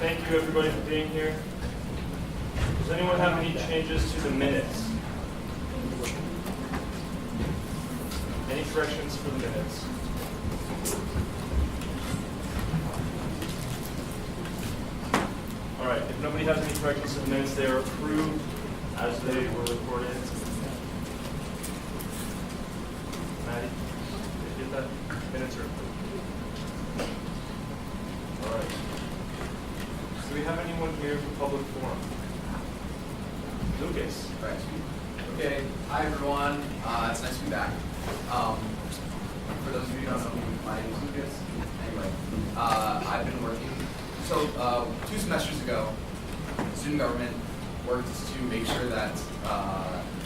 Thank you everybody for being here. Does anyone have any changes to the minutes? Any corrections for the minutes? All right, if nobody has any corrections to the minutes, they are approved as they were recorded. Maddie, did you get that? Minutes are approved. All right. Do we have anyone here for public forum? Lucas. Right. Okay. Hi everyone. It's nice to be back. For those of you who don't know me, my name is Lucas. Anyway, I've been working. So 2 semesters ago, student government worked to make sure that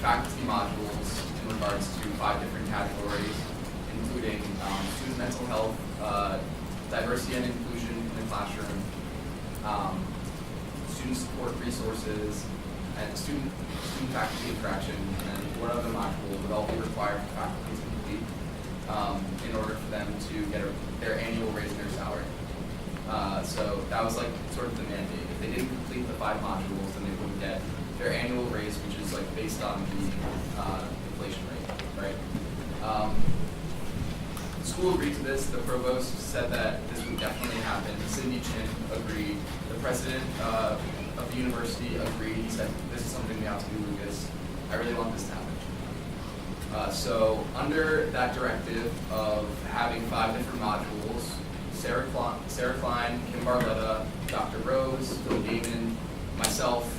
faculty modules in regards to 5 different categories, including student mental health, diversity and inclusion in the classroom, student support resources, and student faculty interaction, and what other module would all be required for faculty to complete in order for them to get their annual raise in their salary. So that was like sort of the mandate. If they didn't complete the 5 modules, then they wouldn't get their annual raise, which is like based on the inflation rate, right? The school agreed to this. The provost said that this would definitely happen. Cindy Chin agreed. The president of the university agreed. He said, this is something we have to do, Lucas. I really want this to happen. So under that directive of having 5 different modules, Sarah Klein, Kim Barletta, Dr. Rose, Phil Gaiman, myself,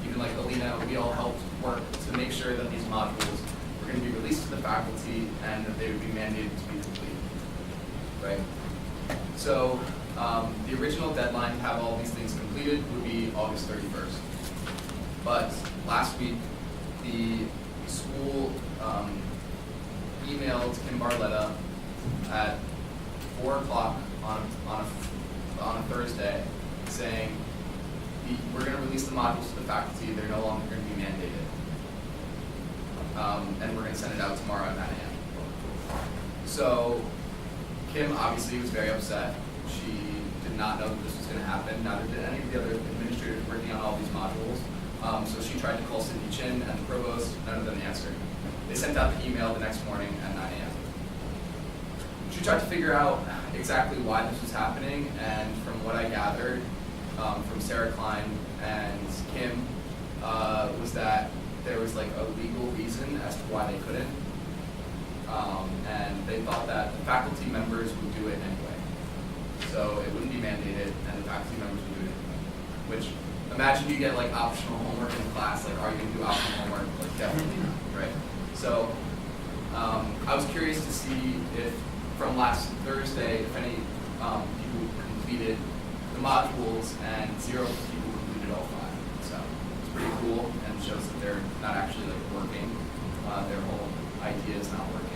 even like Alina, we all helped work to make sure that these modules were going to be released to the faculty and that they would be mandated to be complete, right? So the original deadline to have all these things completed would be August 31st. But last week, the school emailed Kim Barletta at 4 o'clock on a Thursday saying, we're going to release the modules to the faculty, they're no longer going to be mandated. And we're going to send it out tomorrow at 9 a.m. So Kim obviously was very upset. She did not know that this was going to happen, neither did any of the other administrators working on all these modules. So she tried to call Cindy Chin and the provost, none of them answered. They sent out the email the next morning at 9 a.m. She tried to figure out exactly why this was happening, and from what I gathered from Sarah Klein and Kim, was that there was like a legal reason as to why they couldn't, and they thought that the faculty members would do it anyway. So it wouldn't be mandated, and the faculty members would do it anyway. Which, imagine you get like optional homework in class, like are you going to do optional homework? Like definitely not, right? So I was curious to see if from last Thursday, if any people completed the modules, and 0 people completed all 5. So it's pretty cool and shows that they're not actually like working. Their whole idea is not working.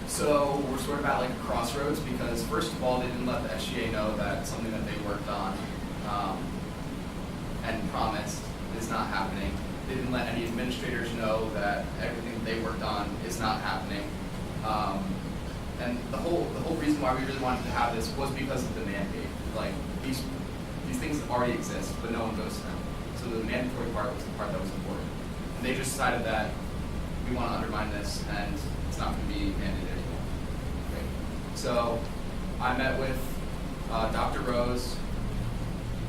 So we're sort of at like a crossroads because first of all, they didn't let the SGA know that something that they worked on and promised is not happening. They didn't let any administrators know that everything that they worked on is not happening. And the whole reason why we really wanted to have this was because of the mandate. Like these things already exist, but no one goes to them. So the mandatory part was the part that was important. And they just decided that we want to undermine this and it's not going to be mandated anymore. Okay. So I met with Dr. Rose.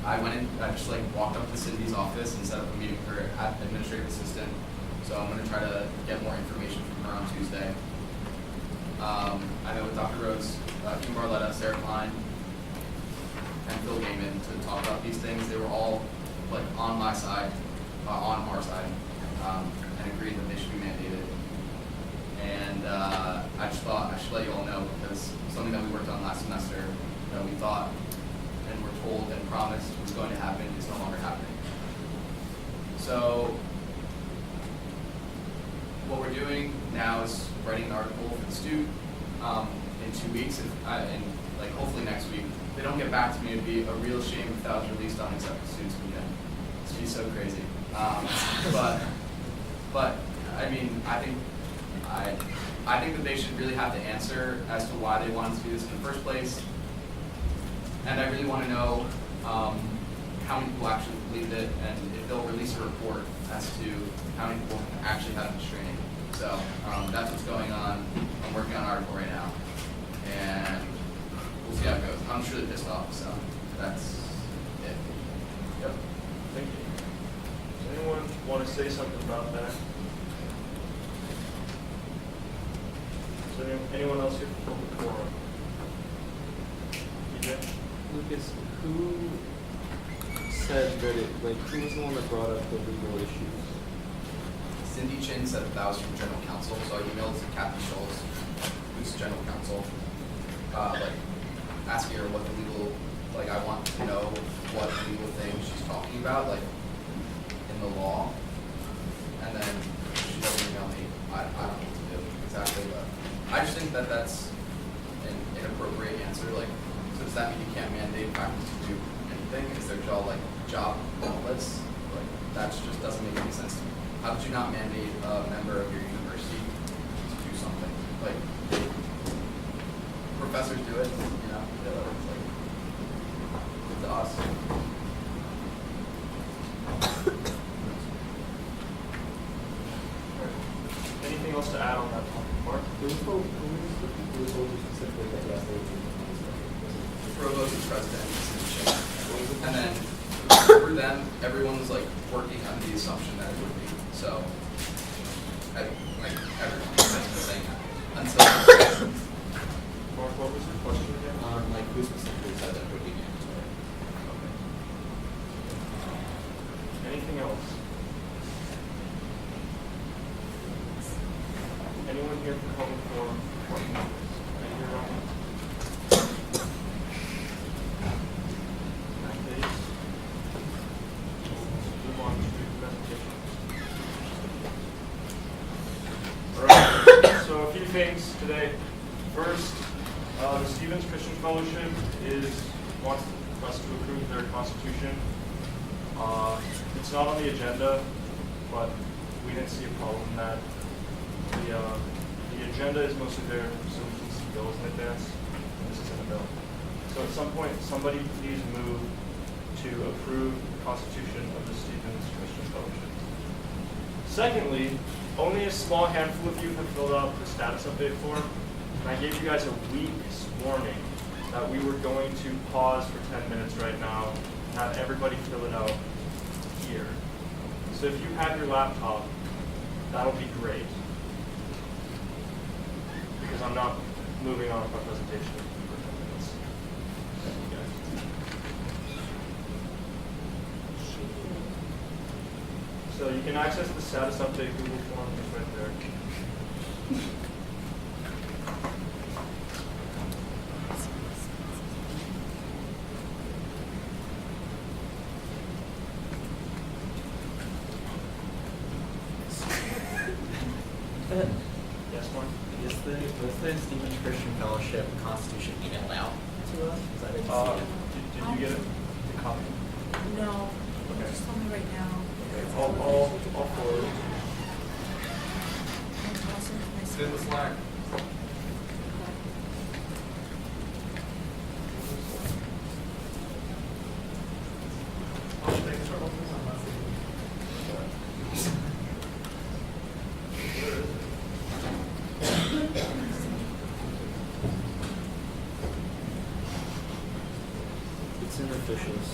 I went in, I just like walked up to Cindy's office and set up a meeting with her administrative assistant. So I'm going to try to get more information from her on Tuesday. I met with Dr. Rose, Kim Barletta, Sarah Klein, and Phil Gaiman to talk about these things. They were all like on my side, on our side, and agreed that they should be mandated. And I just thought I should let you all know because something that we worked on last semester that we thought and were told and promised was going to happen is no longer happening. So what we're doing now is writing an article for the Student in 2 weeks, and like hopefully next week. If they don't get back to me, it'd be a real shame if that was released on Accepted Students Weekend. It'd be so crazy. But I mean, I think that they should really have to answer as to why they wanted to do this in the first place. And I really want to know how many people actually completed it, and if they'll release a report as to how many people actually had this training. So that's what's going on. I'm working on an article right now, and we'll see how it goes. I'm truly pissed off, so that's it. Yep. Thank you. Does anyone want to say something about that? Is there anyone else here for public forum? TJ? Lucas, who said that who was the one that brought up the legal issues? Cindy Chin said that was from general counsel, so I emailed to Kathy Schultz, who's general counsel, asking her what the legal, I want to know what legal thing she's talking about, in the law, and then she doesn't email me. I don't know what to do exactly, but I just think that that's an inappropriate answer. So does that mean you can't mandate faculty to do anything? Is their job lawless? That just doesn't make any sense to me. How could you not mandate a member of your university to do something? Professors do it, it's to us. Anything else to add on that topic, Mark? Who was told you specifically that yes, they were doing The provost and president, and then through them, everyone was working under the assumption that it would be. So, everyone has been saying that until. Mark, what was your question again? who specifically said that it would be mandatory? Okay. Anything else? Anyone here for public forum? Can I hear that? In that case, we'll move on to presentations. All right. So a few things today. First, the Stevens Christian Fellowship wants us to approve their constitution. It's not on the agenda, but we didn't see a problem in that. The agenda is mostly there so we can see bills in advance, and this isn't a bill. So at some point, somebody please move to approve the constitution of the Stevens Christian Fellowship. Secondly, only a small handful of you have filled out the status update form. And I gave you guys a week's warning that we were going to pause for 10 minutes right now and have everybody fill it out here. So if you have your laptop, that'll be great. Because I'm not moving on with my presentation for 10 minutes. Thank you guys. So you can access the status update Google form just right there. Yes, Mark? Was the Stevens Christian Fellowship Constitution emailed out to us? Because I didn't see it. Did you get it? The copy? No, Okay. just tell me right now. Okay, I'll forward it. It's in the Slack. It's in officials.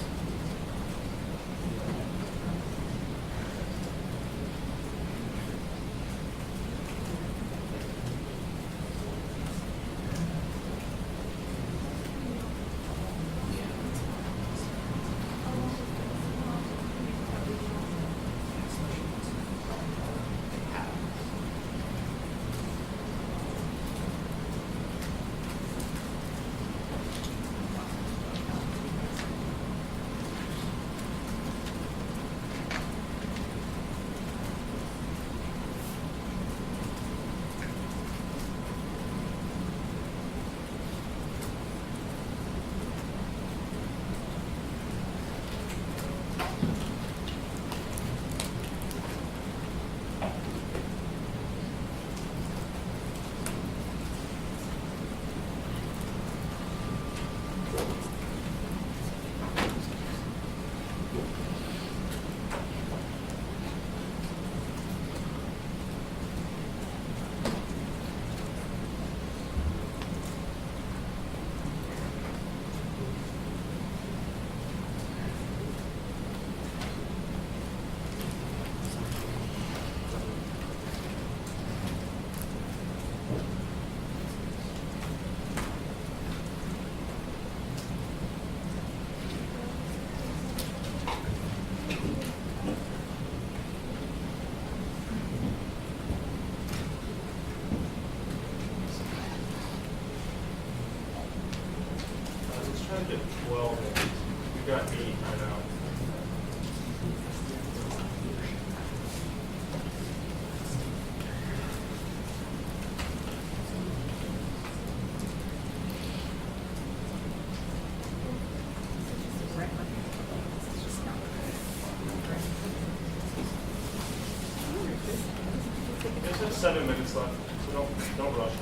think at 12. We've got 8 right now. There's 7 minutes left, so don't rush it.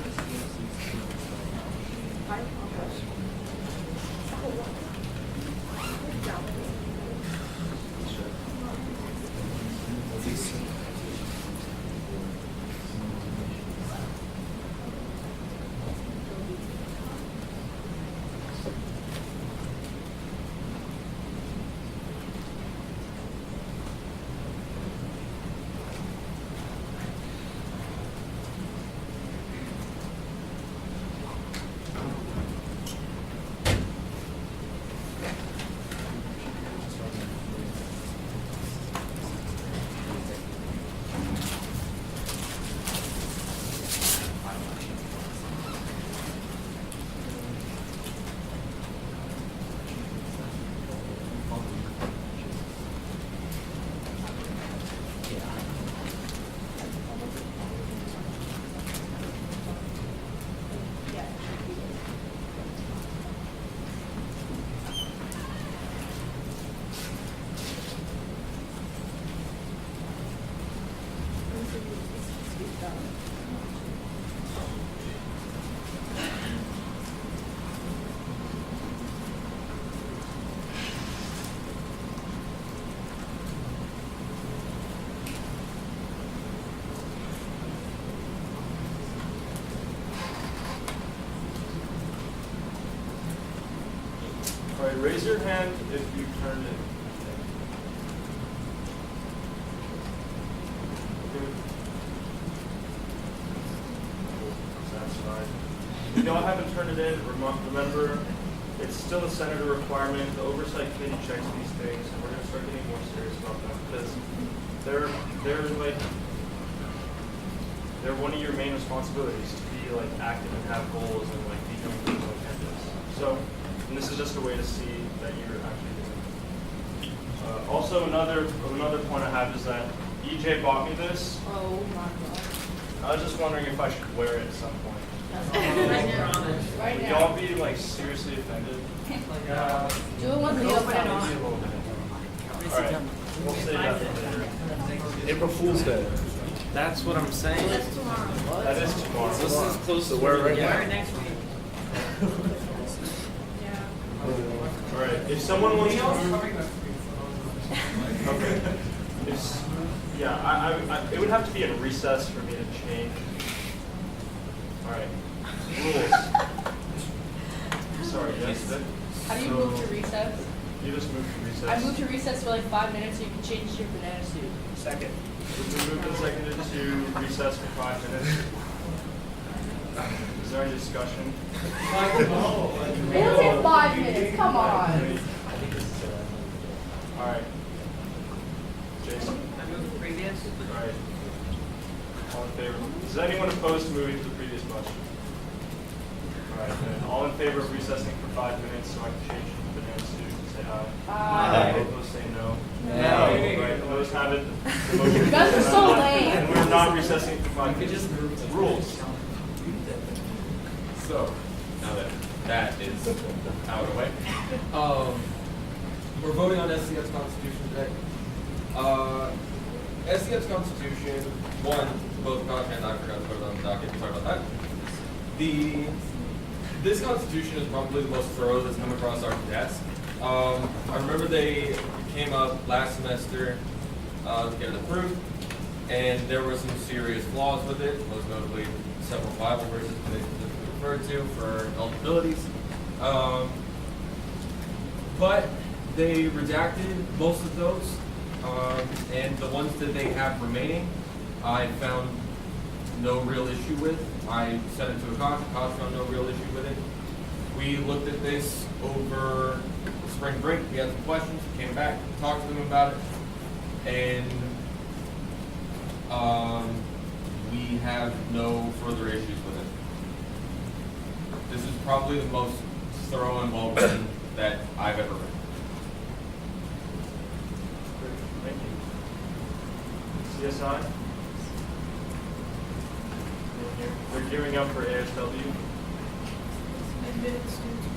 All right, raise your hand if you turned it. That's fine. If y'all haven't turned it in, remember, it's still a senator requirement. The oversight committee checks these things, and we're going to start getting more serious about them because they're one of your main responsibilities to be like active and have goals and like be doing things on campus. So. And this is just a way to see that you're actually doing it. Also, another point I have is that EJ bought me this. Oh my god. I was just wondering if I should wear it at some point. Right Would now. y'all be like seriously offended? Do it once you open it Maybe on. a little bit. All right, we'll save that for later. April Fool's Day. That's what I'm saying. That's tomorrow. That is tomorrow. This is close to where right now. next week. All right, if someone wants to move, okay. It would have to be in recess for me to change. All right, rules. Sorry, yes, Vic? How do you move to recess? You just moved to recess. I moved to recess for like 5 minutes so you can change to your banana suit. Second. We've been moved and seconded to recess for 5 minutes. Is there any discussion? It'll take 5 minutes, come on. All right. Jason? I moved previous. All right. All in favor? Is anyone opposed to moving to the previous motion? All right, then. All in favor of recessing for 5 minutes so I can change the banana suit, say aye. Aye. All opposed, say no. No. All right, opposed have it. The motion You guys are so lame. And we're not recessing for 5 We could minutes. just move to Rules. So, now that that is out of the way, we're voting on SCF's Constitution today. SCF's Constitution, one, both content, I forgot to put it on the docket, sorry about that. This Constitution is probably the most thorough that's come across our desk. I remember they came up last semester to get it approved, and there were some serious flaws with it, most notably several Bible verses they referred to for eligibilities. But they redacted most of those, and the ones that they have remaining, I found no real issue with. I sent it to a Kosh found no real issue with it. We looked at this over spring break, we had some questions, came back, talked to them about it, and we have no further issues with it. This is probably the most thorough and well-written that I've ever read. Great, thank you. CSI? They're gearing up for ASW. Admitted students.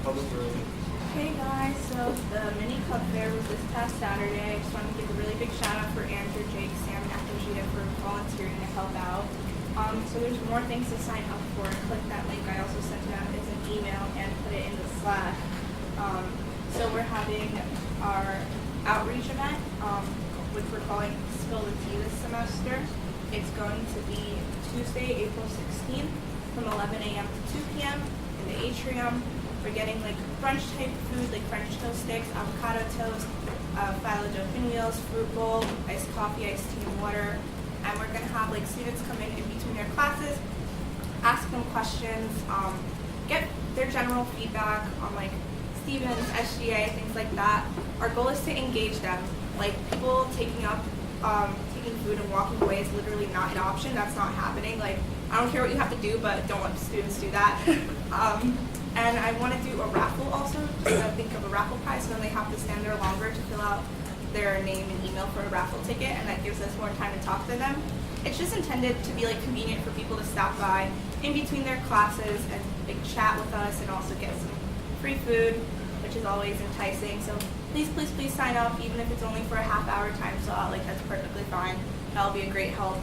Public relations. Hey guys, so the mini club fair was this past Saturday. I just wanted to give a really big shout out for Andrew, Jake, Sam, and Akajita for volunteering to help out. So there's more things to sign up for. Click that link. I also sent it out as an email and put it in the Slack. So we're having our outreach event, which we're calling Spill the Tea this semester. It's going to be Tuesday, April 16th from 11 a.m. to 2 p.m. in the atrium. We're getting like brunch type food, like French toast sticks, avocado toast, phyllo dough pinwheels, fruit bowl, iced coffee, iced tea, and water. And we're gonna have like students come in between their classes, ask them questions, get their general feedback on like Stevens, SGA, things like that. Our goal is to engage them. Like people taking food and walking away is literally not an option. That's not happening. Like I don't care what you have to do, but don't let students do that. And I want to do a raffle also, just to think of a raffle prize, so then they have to stand there longer to fill out their name and email for a raffle ticket, and that gives us more time to talk to them. It's just intended to be like convenient for people to stop by in between their classes and like chat with us and also get some free food, which is always enticing. So please, please, please sign up, even if it's only for a half-hour time slot, like that's perfectly fine. That'll be a great help.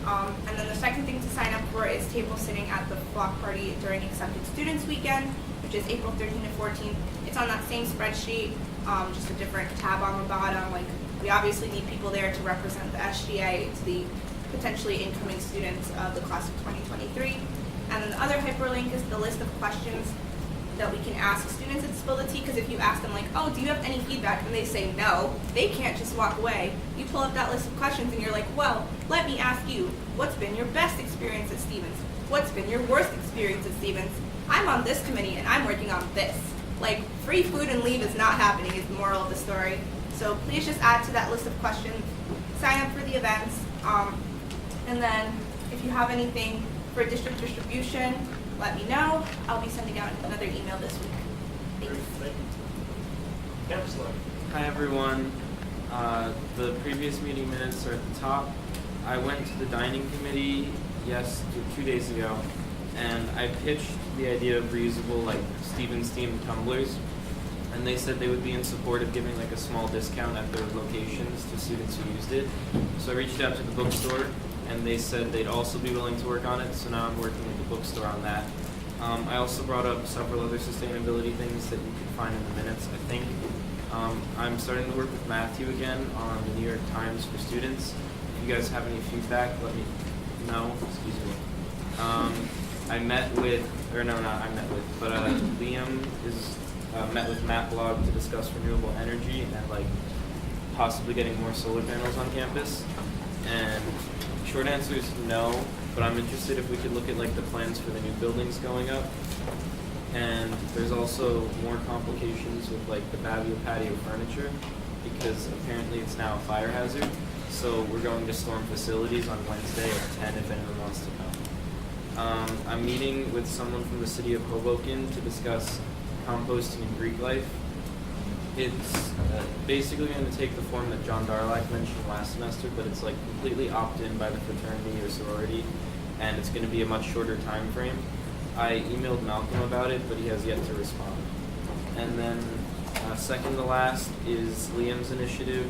And then the second thing to sign up for is table sitting at the block party during Accepted Students Weekend, which is April 13th and 14th. It's on that same spreadsheet, just a different tab on the bottom. Like we obviously need people there to represent the SGA to the potentially incoming students of the class of 2023. And then the other hyperlink is the list of questions that we can ask students at Spill the Tea, because if you ask them like, oh, do you have any feedback, and they say no, they can't just walk away. You pull up that list of questions and you're like, well, let me ask you, what's been your best experience at Stevens? What's been your worst experience at Stevens? I'm on this committee and I'm working on this. Like, free food and leave is not happening is the moral of the story. So please just add to that list of questions, sign up for the events, and then if you have anything for district distribution, let me know. I'll be sending out another email this week. Great, Thanks. thank you. Campus life. Hi everyone. The previous meeting minutes are at the top. I went to the dining committee 2 days ago, and I pitched the idea of reusable like Stevens themed tumblers, and they said they would be in support of giving like a small discount at their locations to students who used it. So I reached out to the bookstore, and they said they'd also be willing to work on it, so now I'm working with the bookstore on that. I also brought up several other sustainability things that you can find in the minutes, I think. I'm starting to work with Matthew again on the New York Times for students. If you guys have any feedback, let me know. Excuse me. Liam is met with Matt Blog to discuss renewable energy and like possibly getting more solar panels on campus. And short answer is no, but I'm interested if we could look at like the plans for the new buildings going up. And there's also more complications with like the Babio patio furniture, because apparently it's now a fire hazard. So we're going to storm facilities on Wednesday at 10 if anyone wants to come. I'm meeting with someone from the city of Hoboken to discuss composting in Greek life. It's basically going to take the form that John Darlak mentioned last semester, but it's like completely opt-in by the fraternity or sorority, and it's going to be a much shorter time frame. I emailed Malcolm about it, but he has yet to respond. And then second to last is Liam's initiative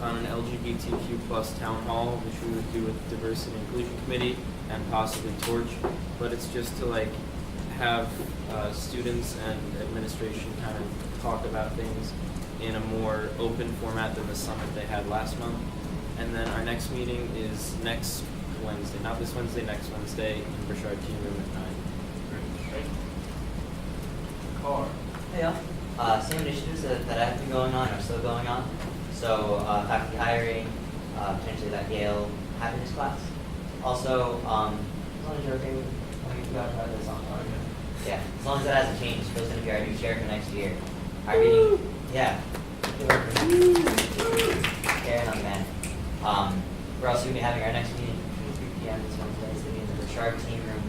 on an LGBTQ plus town hall, which we would do with Diversity and Inclusion Committee and possibly Torch, but it's just to like have students and administration kind of talk about things in a more open format than the summit they had last month. And then our next meeting is next Wednesday, not this Wednesday, next Wednesday in Burchard Team Room at 9. Great, thank you. Car. Hey y'all. Same initiatives that have been going on are still going on. So faculty hiring, potentially that Yale happiness class. Also, as long as you're okay with when you got this on. Yeah, as long as that hasn't changed, Phil's gonna be our new chair for next year. Our meeting, yeah. Karen on that. We're also gonna be having our next meeting at 3 p.m. this Wednesday. It's gonna be in the Burchard Team Room.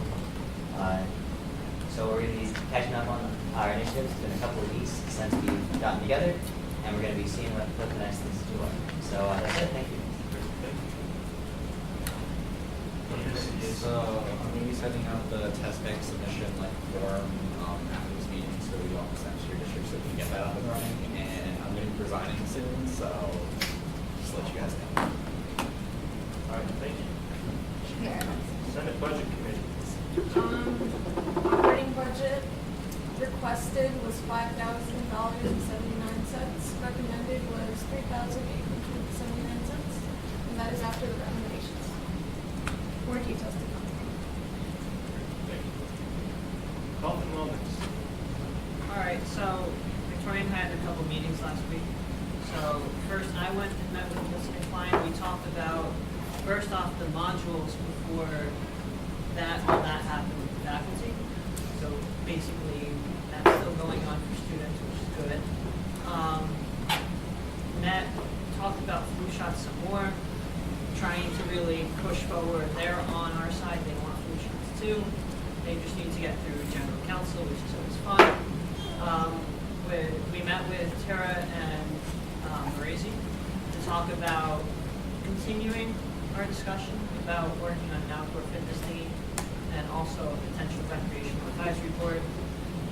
So we're going to be catching up on our initiatives. It's been a couple of weeks since we've gotten together, and we're going to be seeing what the next things to do are. So that's it. Thank you. So I'm going to be setting up the test bank submission form after this meeting, so we want to send to your district so we can get that up and running. And I'm going to be resigning soon, so just let you guys know. All right, thank you. Senate Budget Committee. Operating budget requested was $5,000.79. Recommended was $3,879, and that is after the recommendations. More details to come. Thank you. Health and Wellness. All right, so Victoria and I had a couple meetings last week. So first I went and met with Wilson and Klein. We talked about, first off, the modules before all that happened with the faculty. So basically, that's still going on for students, which is good. Met, talked about flu shots some more, trying to really push forward. They're on our side. They want flu shots too. They just need to get through general counsel, which is always fun. We met with Tara and Marizzi to talk about continuing our discussion about working on an outdoor fitness team and also a potential recreational advisory board.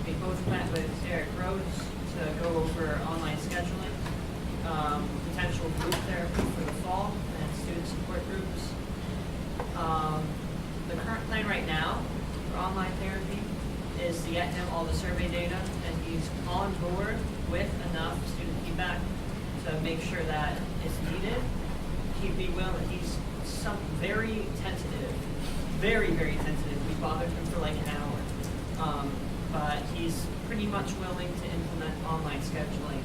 We both met with Eric Rhodes to go over online scheduling, potential group therapy for the fall, and student support groups. The current plan right now for online therapy is to get him all the survey data, and he's on board with enough student feedback to make sure that it's needed. He'd be willing, he's very tentative, very, very tentative. We bothered him for like an hour. But he's pretty much willing to implement online scheduling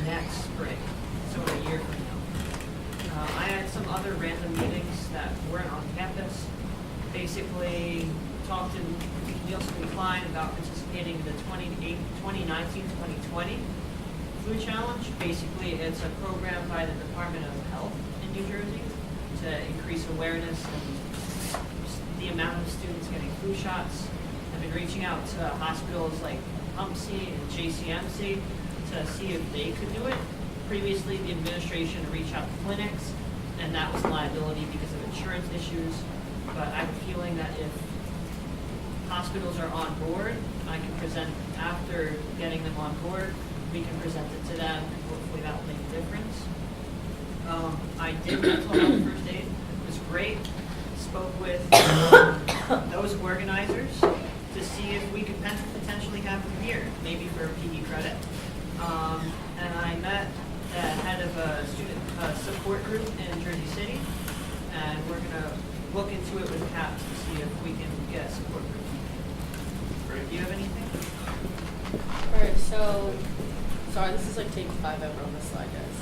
next spring, so a year from now. I had some other random meetings that weren't on campus. Basically, talked to Nielsen and Klein about participating in the 2019-2020 Food Challenge. Basically, it's a program by the Department of Health in New Jersey to increase awareness and the amount of students getting flu shots. I've been reaching out to hospitals like UMC and JCMC to see if they could do it. Previously, the administration reached out to clinics, and that was a liability because of insurance issues. But I have a feeling that if hospitals are on board, I can present, after getting them on board, we can present it to them, and hopefully that will make a difference. I did mental health first aid. It was great. Spoke with those organizers to see if we could potentially have them here, maybe for a PE credit. And I met the head of a student support group in Jersey City, and we're going to look into it with CAPS to see if we can get a support group. Great. Do you have anything? Alright, so, sorry, this is like take 5 ever on this slide, guys.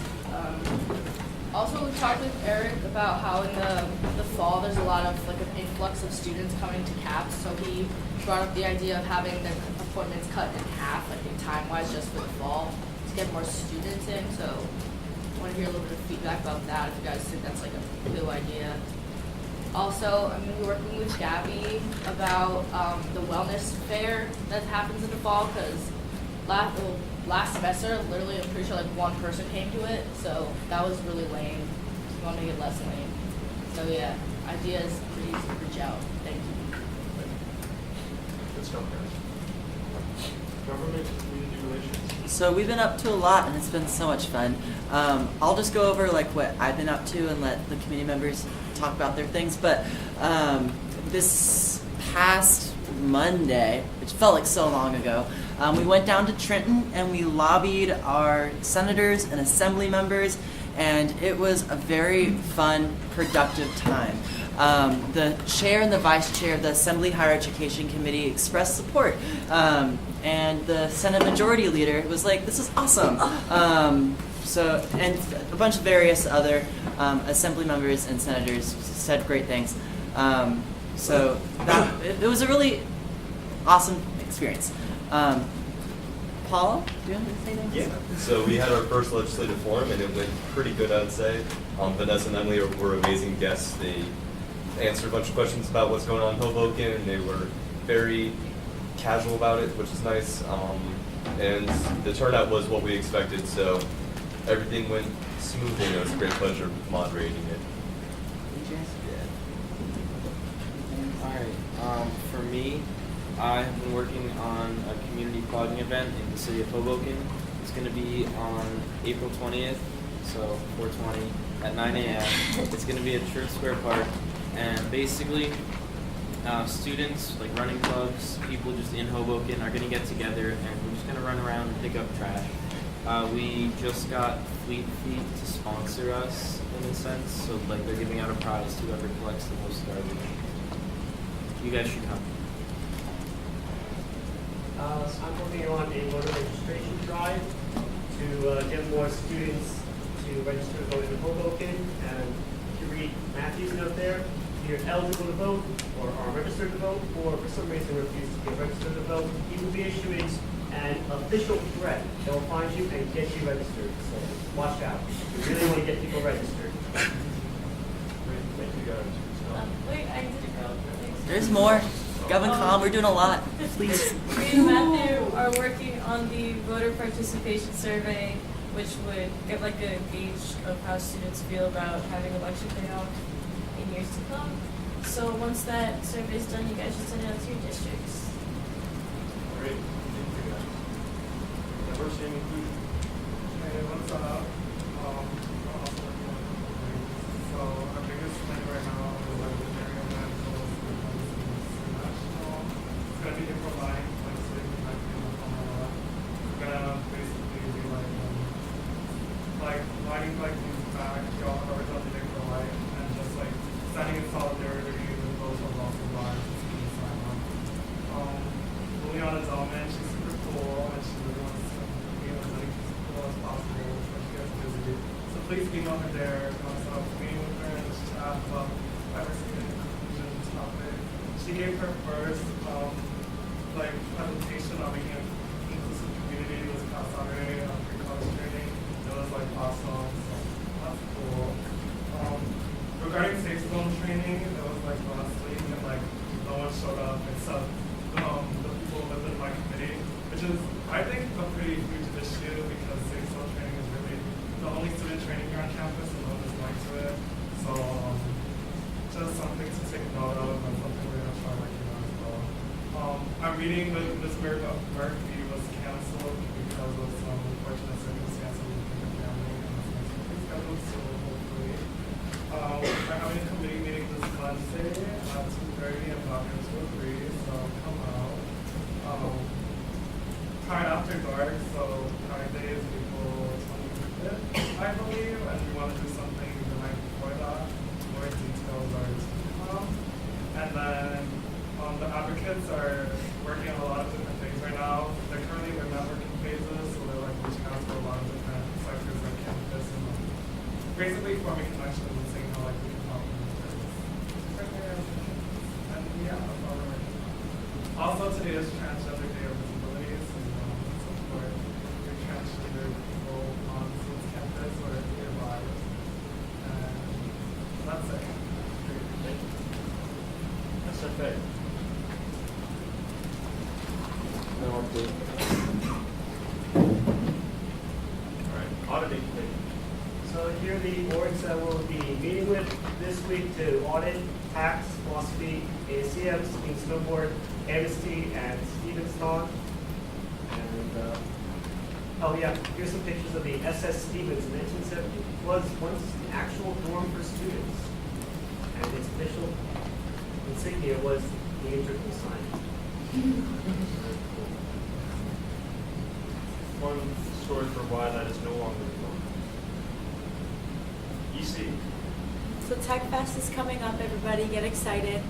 Also, we talked with Eric about how in the fall there's a lot of like an influx of students coming to CAPS, so he brought up the idea of having the appointments cut in half, like time-wise, just for the fall, to get more students in. So I want to hear a little bit of feedback about that, if you guys think that's like a cool idea. Also, I'm going to be working with Gabby about the wellness fair that happens in the fall, because last semester, literally, I'm pretty sure like one person came to it, so that was really lame. We want to make it less lame. So yeah, ideas, please reach out. Thank you. Good stuff, guys. Government and community relations. So we've been up to a lot, and it's been so much fun. I'll just go over like what I've been up to and let the community members talk about their things. But this past Monday, which felt like so long ago, we went down to Trenton and we lobbied our senators and assembly members, and it was a very fun, productive time. The chair and the vice chair of the Assembly Higher Education Committee expressed support, and the Senate Majority Leader was like, "This is awesome." So, and a bunch of various other assembly members and senators said great things. So it was a really awesome experience. Paul, do you want to say anything? Yeah. So we had our first legislative forum, and it went pretty good, I'd say. Vanessa and Emily were amazing guests. They answered a bunch of questions about what's going on in Hoboken, and they were very casual about it, which is nice. And the turnout was what we expected, so everything went smoothly, and it was a great pleasure moderating it. Alright, for me, I have been working on a community plogging event in the city of Hoboken. It's going to be on April 20th, so 4/20 at 9 a.m. It's going to be at Church Square Park, and basically, students, like running clubs, people just in Hoboken are going to get together, and we're just going to run around and pick up trash. We just got Fleet Feet to sponsor us in a sense, so like they're giving out a prize to whoever collects the most garbage. You guys should come. So I'm working on a voter registration drive to get more students to register to vote in Hoboken. And if you read Matthew's note there, you're eligible to vote or are registered to vote, or for some reason refuse to get registered to vote, he will be issuing an official threat that will find you and get you registered. So watch out. You really want to get people registered. Great, thank you guys. Wait, I didn't go. There's more. Govern calm. We're doing a lot. Please. Me and Matthew are working on the voter participation survey, which would get like a gauge of how students feel about having election day off in years to come. So once that survey is done, you guys should send it out to your districts. Great, thank you guys. Diversity and inclusion. Hey, what's up? So our biggest thing right now is Parliamentarian and national. It's gonna be improvised, like so you can like we're gonna basically be like lining like these back, y'all are something for life, and just like standing in solidarity with those who have lost their lives in this time. Juliana's element, she's super cool, and she really wants to be as many people as possible, but she gets busy. So please email her there, if you want to set up a meeting with her, and just chat about diversity and inclusion topic. She gave her first like presentation on making an inclusive community. It was past Saturday on pre-college training. It was like awesome, so that's cool. Regarding safe zone training, it was like last week, and like no one showed up except the people within my committee, which is, I think, a pretty huge issue because safe zone training is really the only student training here on campus, and no one is going to it. So just something to take note of, and something we're gonna try working on as well. Our meeting with Ms. Murphy was canceled because of some unfortunate circumstances within the family, and it's next week's scheduled, so hopefully. We're having a committee meeting this Wednesday at 2:30 and back into 3, so come out. Pride After Dark, so Pride Day is April 25th, I believe, and we want to do something the night before that. More details are to come. And then the advocates are working on a lot of different things right now. They're currently in networking phases, so they're like reaching out to a lot of different sectors like campus and basically forming connections and seeing how like we can help them with this. And yeah, that's all we're working on. Also today is Transgender Day of Visibility, so we want to support your transgender people on this campus or nearby. And that's it. Thank you. SFA. No update. All right, auditing committee. So here are the boards that we'll be meeting with this week to audit, tax, philosophy, ACM, Skiing Snowboard, Amnesty, and Stevens Law. And oh yeah, here's some pictures of the SS Stevens in 1970. It was once an actual dorm for students, and its official insignia was the integral sign. One story for why that is no longer the norm. EC. So Tech Fest is coming up, everybody get excited.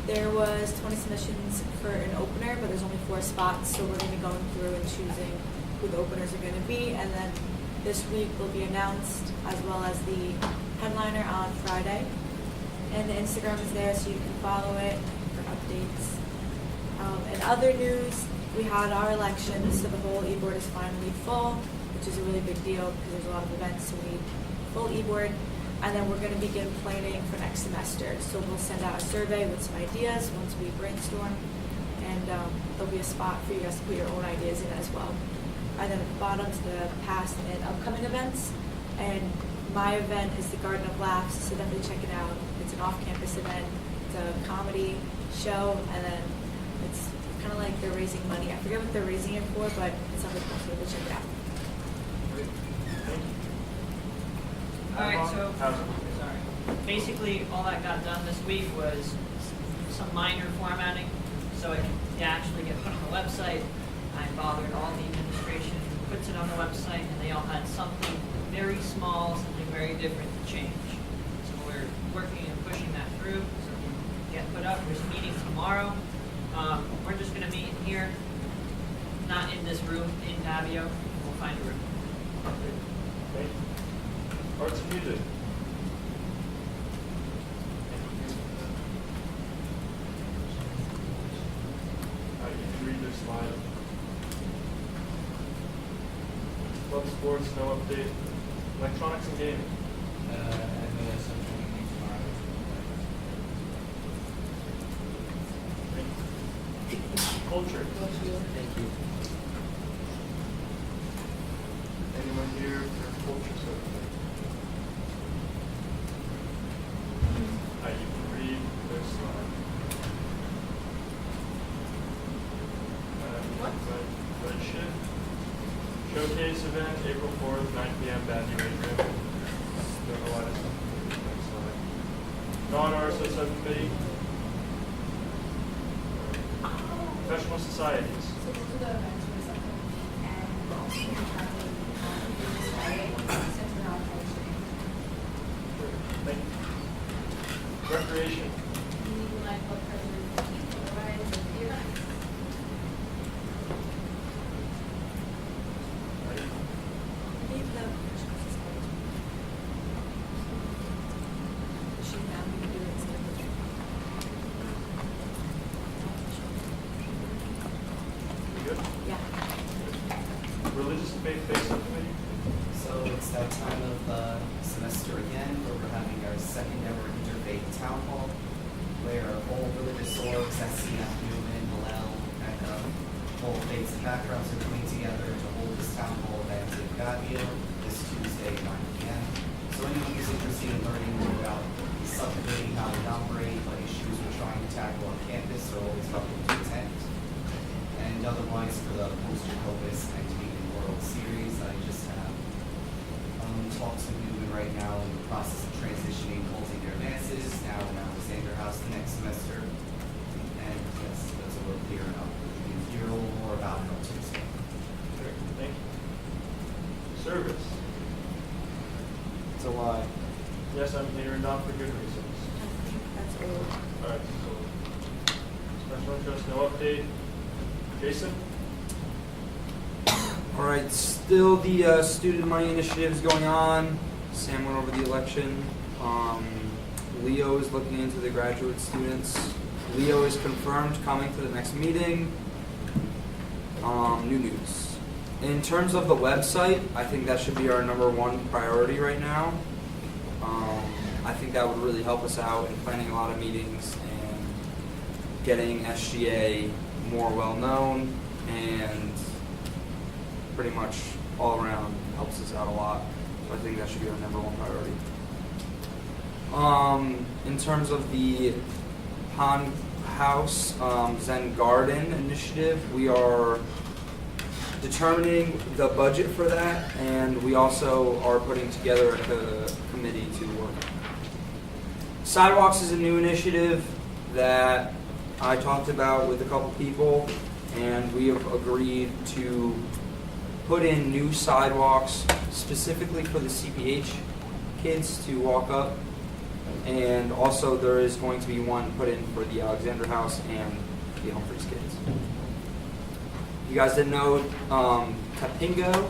There was 20 submissions for an opener, but there's only 4 spots, so we're going to be going through and choosing who the openers are going to be, and then this week will be announced, as well as the headliner on Friday. And the Instagram is there, so you can follow it for updates. In other news, we had our election, so the whole e-board is finally full, which is a really big deal because there's a lot of events, so we need full e-board. And then we're going to begin planning for next semester. So we'll send out a survey with some ideas once we brainstorm, and and there'll be a spot for you guys to put your own ideas in as well. And then at the bottom is the past and upcoming events. And my event is the Garden of Laughs, so definitely check it out. It's an off-campus event. It's a comedy show, and then it's kind of like they're raising money. I forget what they're raising it for, but it's something cool, so check it out. All right, so, sorry. Basically, all that got done this week was some minor formatting, so it can actually get put on the website. I bothered all the administration who puts it on the website, and they all had something very small, something very different to change. So we're working and pushing that through, so it can get put up. There's a meeting tomorrow. We're just gonna meet in here, not in this room, in Tabio. We'll find a room. Thank you. Arts and music. You can read this slide. Club sports, no update. Electronics and gaming. Culture. Thank you. Anyone here for culture survey? You can read their slide. Red shift. Showcase event, April 4th, 9 p.m. Bad New Adrian. Don't know why that's next slide. Non-RSO subcommittee. Professional societies. So those are the events we're something, and we're also going to try to do this Friday, since we're not posting. Thank you. Recreation. We need like what president otherwise the events. You good? Yeah. Religious and faith-based subcommittee. So it's that time of semester again where we're having our second ever interfaith town hall, where all religious orgs, SCF, Newman, Hillel, and all faiths and backgrounds are coming together to hold this town hall event in Gavio this Tuesday, 9 p.m. So anyone who's interested in learning more about the subcommittee, how we operate, what issues we're trying to tackle on campus are always welcome to attend. And otherwise, for the Poster Opus and Canadian World Series, I just have talks with Newman right now in the process of transitioning, holding their masses now in Alexander House the next semester. And yes, those are we're clear enough. We can hear a little more about it on Tuesday. Great, thank you. Service. It's a lie. Yes, I'm here, not for good reasons. That's old. All right, so special interest, no update. Jason? All right, still the student money initiative is going on. Sam went over the election. Leo is looking into the graduate students. Leo is confirmed coming to the next meeting. New news. In terms of the website, I think that should be our #1 priority right now. I think that would really help us out in planning a lot of meetings and getting SGA more well known, and pretty much all around helps us out a lot. So I think that should be our #1 priority. In terms of the Pond House Zen Garden initiative, we are determining the budget for that, and we also are putting together a committee to work. Sidewalks is a new initiative that I talked about with a couple people, and we have agreed to put in new sidewalks specifically for the CPH kids to walk up. And also there is going to be one put in for the Alexander House and the Humphreys kids. You guys didn't know, Tapingo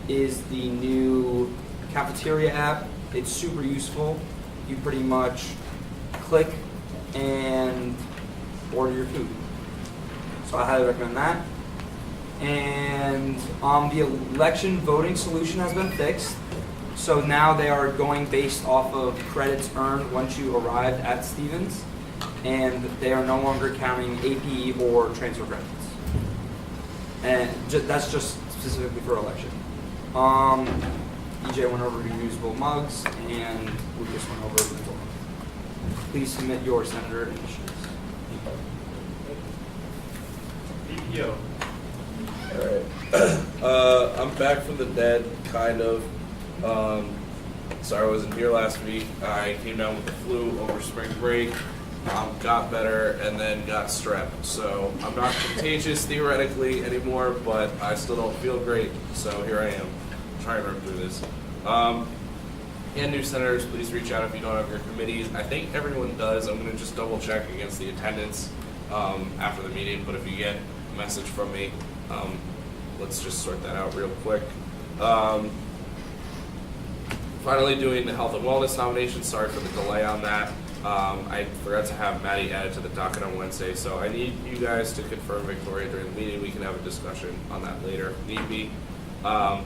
is the new cafeteria app. It's super useful. You pretty much click and order your food. So I highly recommend that. And the election voting solution has been fixed. So now they are going based off of credits earned once you arrived at Stevens. and they are no longer counting AP or transfer credits. And that's just specifically for election. EJ went over reusable mugs, and Lucas went over mental health. Please submit your senator initiatives. BPO. Alright. I'm back from the dead, kind of. Sorry I wasn't here last week. I came down with the flu over spring break, got better, and then got strep. So I'm not contagious theoretically anymore, but I still don't feel great. So here I am, trying to run through this. And new senators, please reach out if you don't have your committees. I think everyone does. I'm going to just double check against the attendance after the meeting, but if you get a message from me, let's just sort that out real quick. Finally doing the health and wellness nomination. Sorry for the delay on that. I forgot to have Maddie added to the docket on Wednesday, so I need you guys to confirm Victoria during the meeting. We can have a discussion on that later, if need be. I'm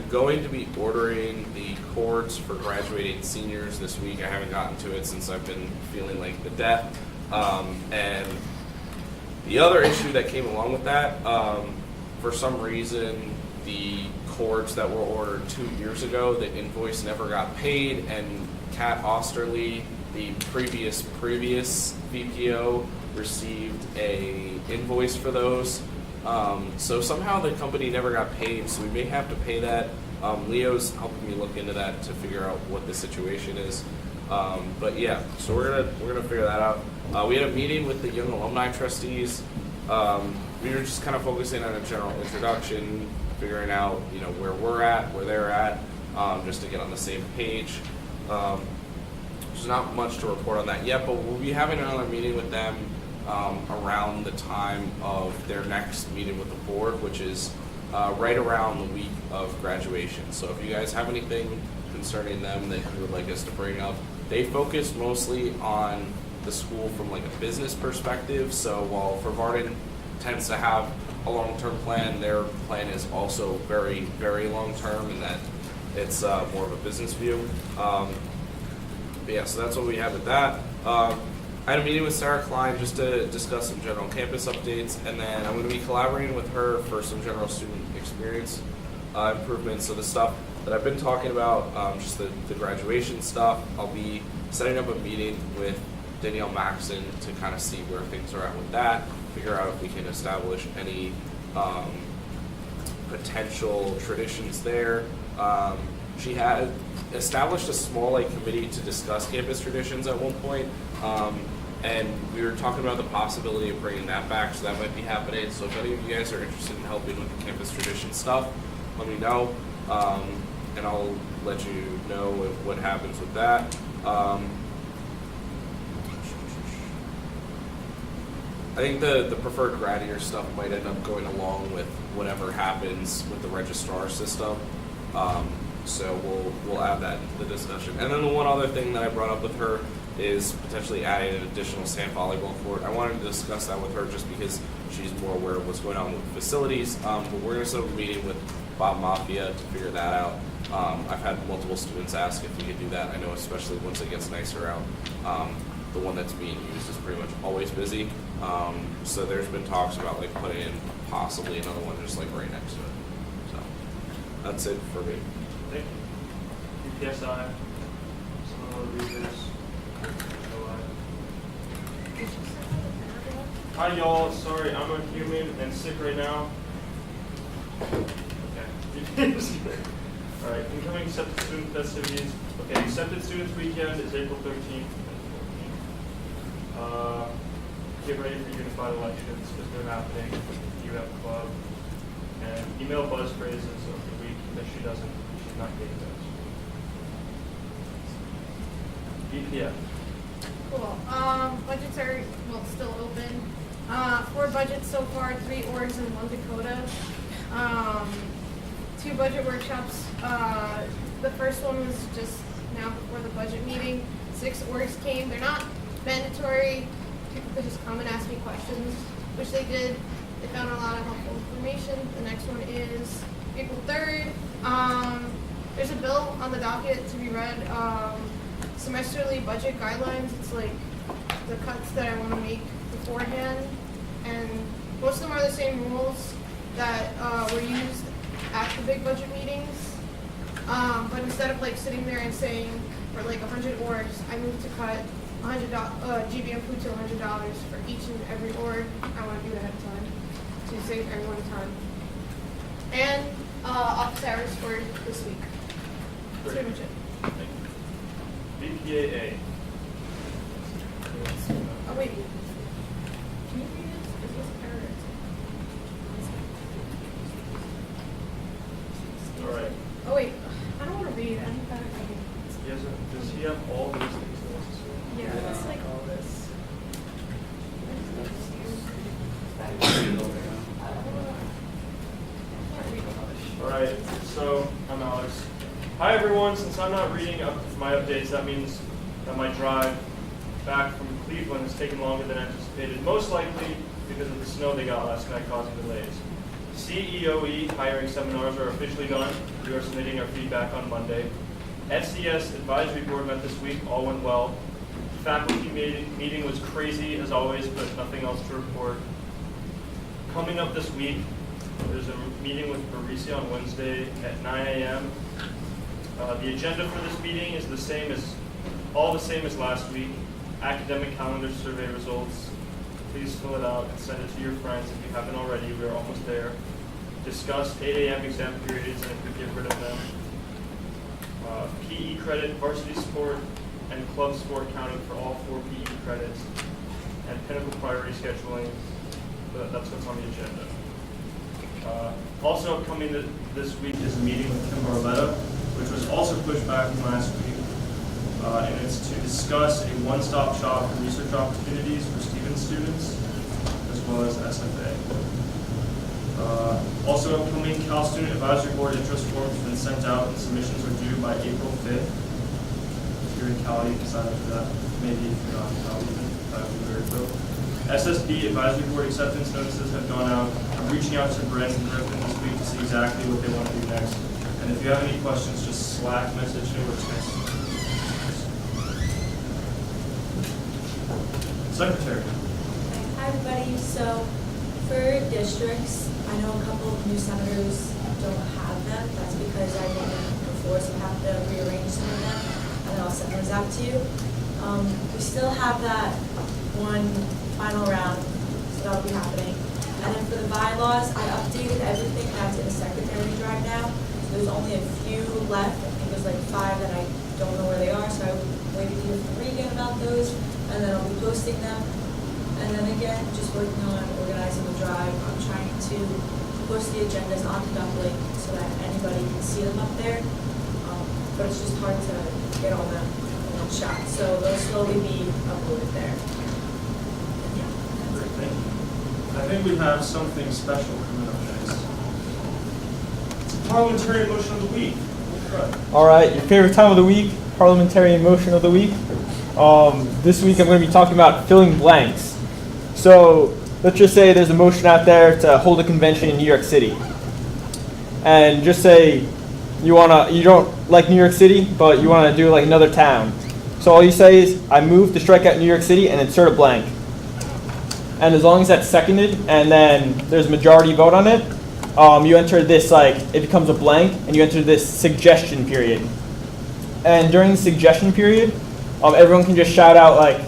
going to be ordering the cords for graduating seniors this week. I haven't gotten to it since I've been feeling like the death. And the other issue that came along with that, for some reason, the cords that were ordered 2 years ago, the invoice never got paid, and Kat Osterly, the previous VPO, received a invoice for those. So somehow the company never got paid, so we may have to pay that. Leo's helping me look into that to figure out what the situation is. But yeah, so we're gonna figure that out. We had a meeting with the young alumni trustees. We were just kind of focusing on a general introduction, figuring out where we're at, where they're at, just to get on the same page. There's not much to report on that yet, but we'll be having another meeting with them around the time of their next meeting with the board, which is right around the week of graduation. So if you guys have anything concerning them that you would like us to bring up, they focus mostly on the school from like a business perspective. So while Varden tends to have a long-term plan, their plan is also very, very long-term, in that it's more of a business view. But yeah, so that's what we have with that. I had a meeting with Sarah Klein just to discuss some general campus updates, and then I'm going to be collaborating with her for some general student experience improvements. So the stuff that I've been talking about, just the graduation stuff, I'll be setting up a meeting with Danielle Maxon to kind of see where things are at with that, figure out if we can establish any potential traditions there. She had established a small committee to discuss campus traditions at one point, and we were talking about the possibility of bringing that back, so that might be happening. So if any of you guys are interested in helping with the campus tradition stuff, let me know, and I'll let you know what happens with that. I think the preferred grad year stuff might end up going along with whatever happens with the registrar system. So we'll add that to the discussion. And then the one other thing that I brought up with her is potentially adding an additional sand volleyball court. I wanted to discuss that with her just because she's more aware of what's going on with facilities. But we're going to set up a meeting with Bob Mafia to figure that out. I've had multiple students ask if we could do that. I know especially once it gets nicer out, the one that's being used is pretty much always busy. So there's been talks about putting in possibly another one just right next to it. So that's it for me. Thank you. UPSI, some of the readers. Hi y'all, sorry, I'm a human and sick right now. Okay. Alright, incoming accepted student festivities. Okay, accepted students weekend is April 13th and 14th. Get ready for unified elections because they're happening. You have a club. And email buzz phrases of the week that she's not getting those. EPF. Cool. Budgets are, still open. 4 budgets so far, 3 orgs and 1 Dakota. 2 budget workshops. The first one was just now before the budget meeting. 6 orgs came. They're not mandatory. People could just come and ask me questions, which they did. They found a lot of helpful information. The next one is April 3rd. There's a bill on the docket to be read. Semesterly budget guidelines. It's the cuts that I want to make beforehand, and most of them are the same rules that were used at the big budget meetings. But instead of like sitting there and saying for like 100 orgs, I moved to cut $100 GBM food to $100 for each and every org. I want to do it ahead of time to save everyone time. And office hours for this week. That's pretty much it. BPAA. Oh wait. Can you read it? This was error. All right. Oh wait. I don't want to read. I think that Does he have all these things he wants to say? yeah, it's like all this. All right, so I'm Alex. Hi everyone, since I'm not reading up my updates, that means that my drive back from Cleveland has taken longer than anticipated, most likely because of the snow they got last night causing delays. CEOE hiring seminars are officially done. We are submitting our feedback on Monday. FCS Advisory Board met this week, all went well. Faculty meeting was crazy as always, but nothing else to report. Coming up this week, there's a meeting with Barisi on Wednesday at 9 a.m. The agenda for this meeting is the same as last week. Academic calendar survey results. Please fill it out and send it to your friends if you haven't already. We are almost there. Discuss 8 a.m. exam periods and if we get rid of them. PE credit, varsity sport, and club sport counting for all 4 PE credits. And pinnacle priority scheduling. That's what's on the agenda. Also upcoming this week is a meeting with Kim Barletta, which was also pushed back from last week. And it's to discuss a one-stop shop for research opportunities for Stevens students, as well as SFA. Also upcoming Cal Student Advisory Board interest forms have been sent out and submissions are due by April 5th. If you're in Cal, you can sign up for that. Maybe if you're not in Cal, even. That would be very cool. SSB Advisory Board acceptance notices have gone out. I'm reaching out to Brent and Griffin this week to see exactly what they want to do next. And if you have any questions, just Slack message me or text me. Secretary. Hi everybody. So for districts, I know a couple of new senators don't have them. That's because I did them before, so I have to rearrange some of them, and then I'll send those out to you. We still have that one final round, so that'll be happening. And then for the bylaws, I updated everything that's in the secretary drive now. So there's only a few left. I think there's like 5 that I don't know where they are, so I waited to hear from Regan about those, and then I'll be posting them. And then again, just working on organizing the drive. I'm trying to post the agendas onto Ducklink so that anybody can see them up there. But it's just hard to get all them in one shot. So they'll slowly be uploaded there. And yeah, that's it. Thank you. I think we have something special coming up next. It's a parliamentarian motion of the week. All right, your favorite time of the week, parliamentarian motion of the week. This week I'm going to be talking about filling blanks. So let's just say there's a motion out there to hold a convention in New York City. And just say you don't like New York City, but you want to do like another town. So all you say is, I move to strike out New York City and insert a blank. And as long as that's seconded and then there's a majority vote on it, you enter this, it becomes a blank, and you enter this suggestion period. And during the suggestion period, everyone can just shout out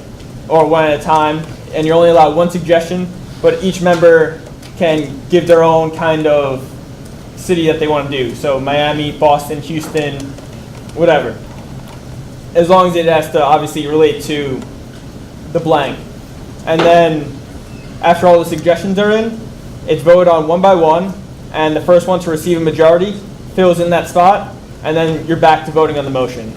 or one at a time, and you're only allowed one suggestion, but each member can give their own kind of city that they want to do. So Miami, Boston, Houston, whatever. As long as it has to obviously relate to the blank. And then after all the suggestions are in, it's voted on one by one, and the first one to receive a majority fills in that spot, and then you're back to voting on the motion.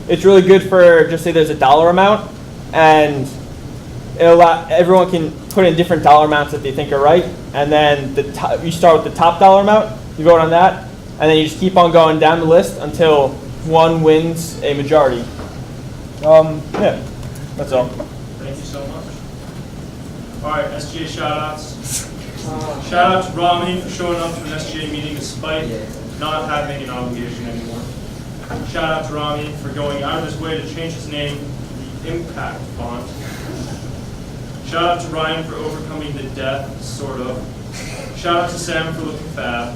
It's really good for, just say there's a dollar amount, and everyone can put in different dollar amounts that they think are right, and then you start with the top dollar amount, you vote on that, and then you just keep on going down the list until one wins a majority. Yeah, that's all. Thank you so much. All right, SGA shout-outs. Shout out to Rami for showing up to an SGA meeting despite not having an obligation anymore. Shout out to Rami for going out of his way to change his name to impact font. Shout out to Ryan for overcoming the death, sort of. Shout out to Sam for looking fab.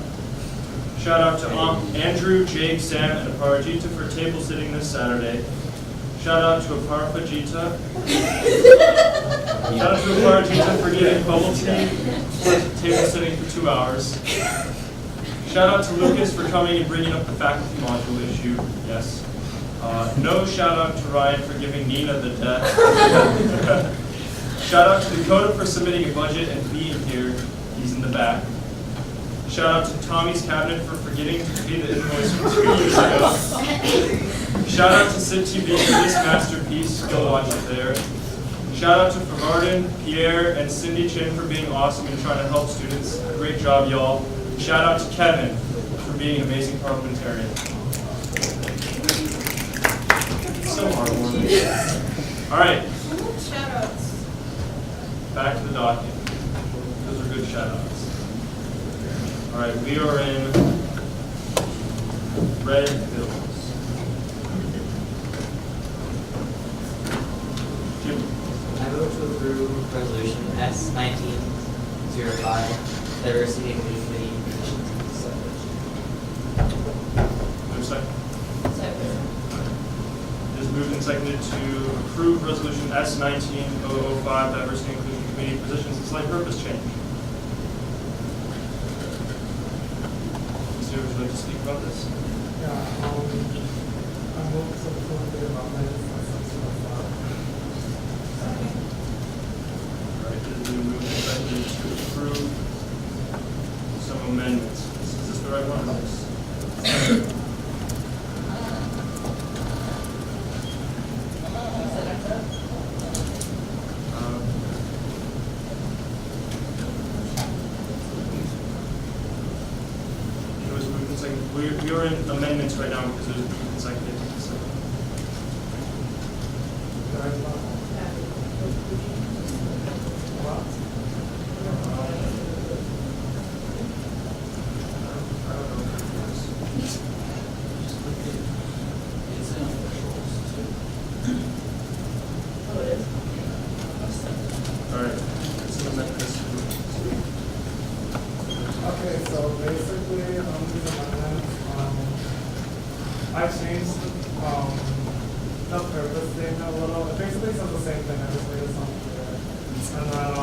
Shout out to Andrew, Jake, Sam, and Aparajita for table sitting this Saturday. Shout out to Aparajita. Shout out to Aparajita for getting bubble tea for table sitting for 2 hours. Shout out to Lucas for coming and bringing up the faculty module issue. Yes. No shout out to Ryan for giving Nina the death. Shout out to Dakota for submitting a budget and being here. He's in the back. Shout out to Tommy's cabinet for forgetting to pay the invoice from 2 years ago. Shout out to SITTV for this masterpiece. Go watch it there. Shout out to Favardin, Pierre, and Cindy Chin for being awesome and trying to help students. Great job, y'all. Shout out to Kevin for being an amazing parliamentarian. So heartwarming. All right. Shoutouts. Back to the document. Those are good shout-outs. All right, we are in red bills. Jim. I vote to approve resolution S1905, diversity and inclusion committee positions and such. There's a second. Second. It is moved and seconded to approve resolution S1905, diversity and inclusion committee positions and slight purpose change. Would you like to speak about this? Yeah, I hope so too about my All right, it is being moved and seconded to approve some amendments. Is this the right one? It was moved and seconded. We are in amendments right now because it was moved and seconded. So, all right, it's an amendment. Okay, so basically, these amendments, I changed the purpose statement a little. It basically says the same thing. I just made it sound clear. And then,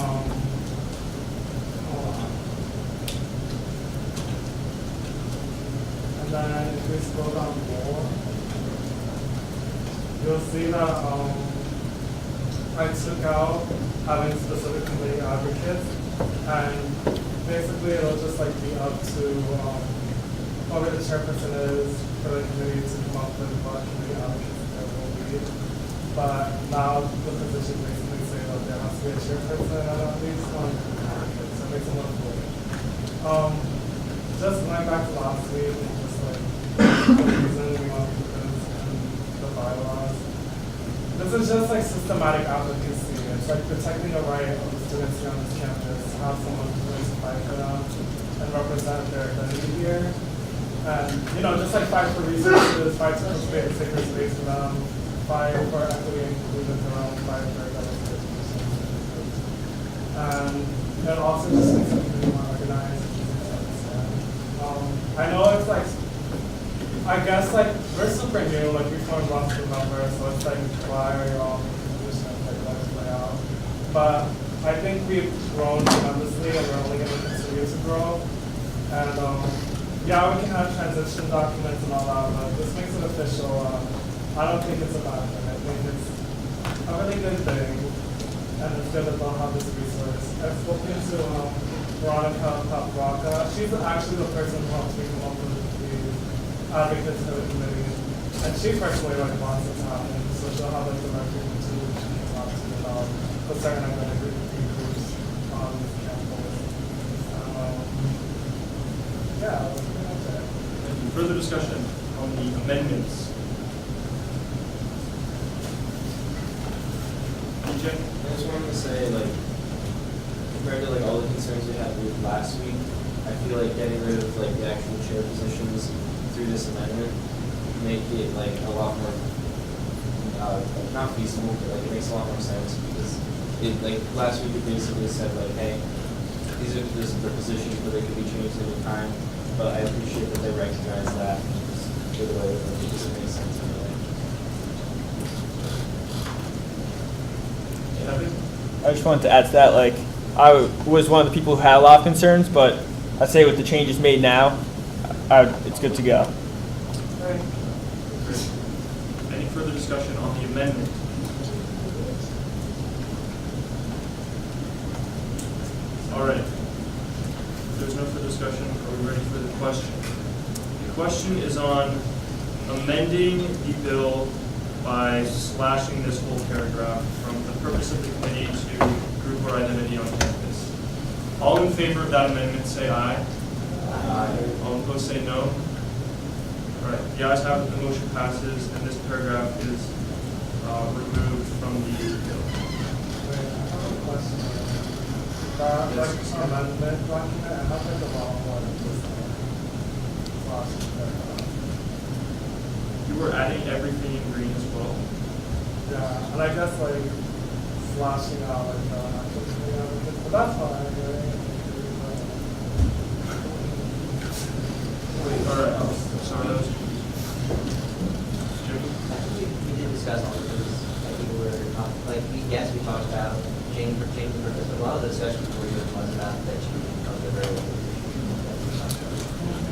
hold on. And then if we scroll down more, you'll see that I took out having specific committee advocates, and basically it'll just like be up to whoever the chairperson is for the committee to come up with what committee advocates there will be. But now the position basically say that there has to be a chairperson and at least one advocate, so it makes it more clear. Just going back to last week, and just like the reason we want to put this in the bylaws. This is just like systematic advocacy. It's like protecting the right of the students here on this campus to have someone who's going to fight for them and represent their identity here. And, you know, just like fight for resources, fight for safer space for them, fight for equity and inclusion for them, fight for diversity. And it also just makes the community more organized and easier to understand. I know it's like, I guess like we're super new, like we formed lots of members, so it's like why are you all in this position, like let it play out. But I think we've grown tremendously and we're only going to continue to grow. And yeah, we can have transition documents and all that, but this makes it official. I don't think it's a bad thing. I think it's a really good thing, and it's good that they'll have this resource. I've spoken to Veronica Papraka. She's actually the person who helped me come up with advocates for the committee, and she personally like wants it to happen, so she'll have like the record to talk to about the certain identity groups on this campus. Yeah, that's pretty much it. Any further discussion on the amendments? DJ? I just wanted to say, like, compared to like all the concerns we had with last week, I feel like getting rid of like the actual chair positions through this amendment make it like a lot more not feasible, but like it makes a lot more sense because it like last week it basically said like, hey, these are the positions, but they can be changed at any time. But I appreciate that they recognize that and just get away with it because it makes sense anyway. I just wanted to add to that, like, I was one of the people who had a lot of concerns, but I'd say with the changes made now, it's good to go. Great. Any further discussion on the amendment? All right. If there's no further discussion, are we ready for the question? The question is on amending the bill by slashing this whole paragraph from the purpose of the committee to group or identity on campus. All in favor of that amendment say aye. Aye. All opposed say no. All right, the ayes have it, the motion passes, and this paragraph is removed from the bill. Wait, I have a question. The amendment document, I have like the wrong one. You were adding everything in green as well. Yeah, and I guess like slashing out like the actual thing out of it, but that's fine. Wait, all right. Sorry, that was Jimmy. We did discuss all of this. I think yes, we talked about changing the purpose. A lot of the discussion before you was about that you become the very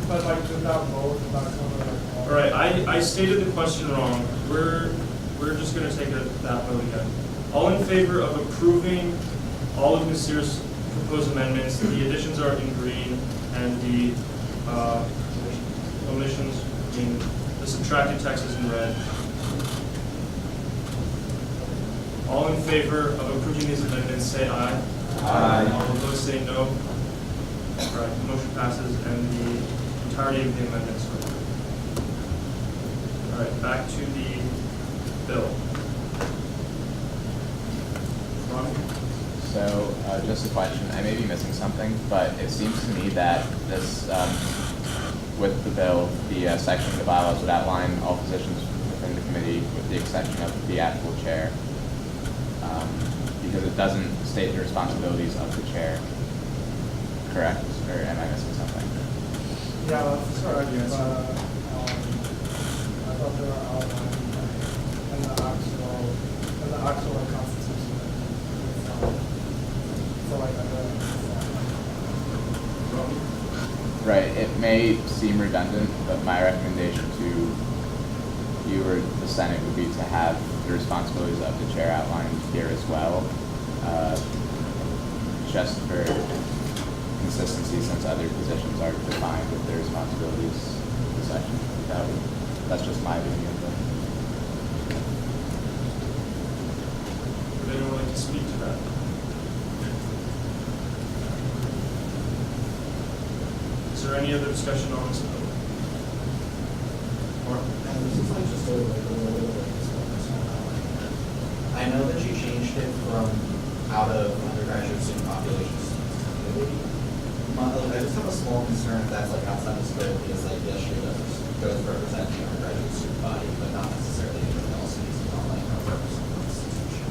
But like without both, not cover like all. All right, I stated the question wrong. We're just going to take that vote again. All in favor of approving all of Nasir's proposed amendments? The additions are in green, and the omissions in the subtracted text is in red. All in favor of approving these amendments say aye. Aye. All opposed say no. All right, the motion passes, and the entirety of the amendments are approved. All right, back to the bill. Ronnie? So, just a question. I may be missing something, but it seems to me that this, with the bill, the section of the bylaws would outline all positions within the committee with the exception of the actual chair, because it doesn't state the responsibilities of the chair. Correct? Or am I missing something? Yeah, that's correct. But I thought they were outlined in the actual like, constitution. So like I Right. It may seem redundant, but my recommendation to you or the Senate would be to have the responsibilities of the chair outlined here as well, just for consistency, since other positions are defined with their responsibilities in the section. That's just my opinion. Would anyone like to speak to that? Is there any other discussion on this bill? Mark? I know that you changed it from out of undergraduate student populations. I just have a small concern if that's like outside the scope, because like yes, she does represent the undergraduate student body, but not necessarily anything else needs to be on like our purpose of the institution.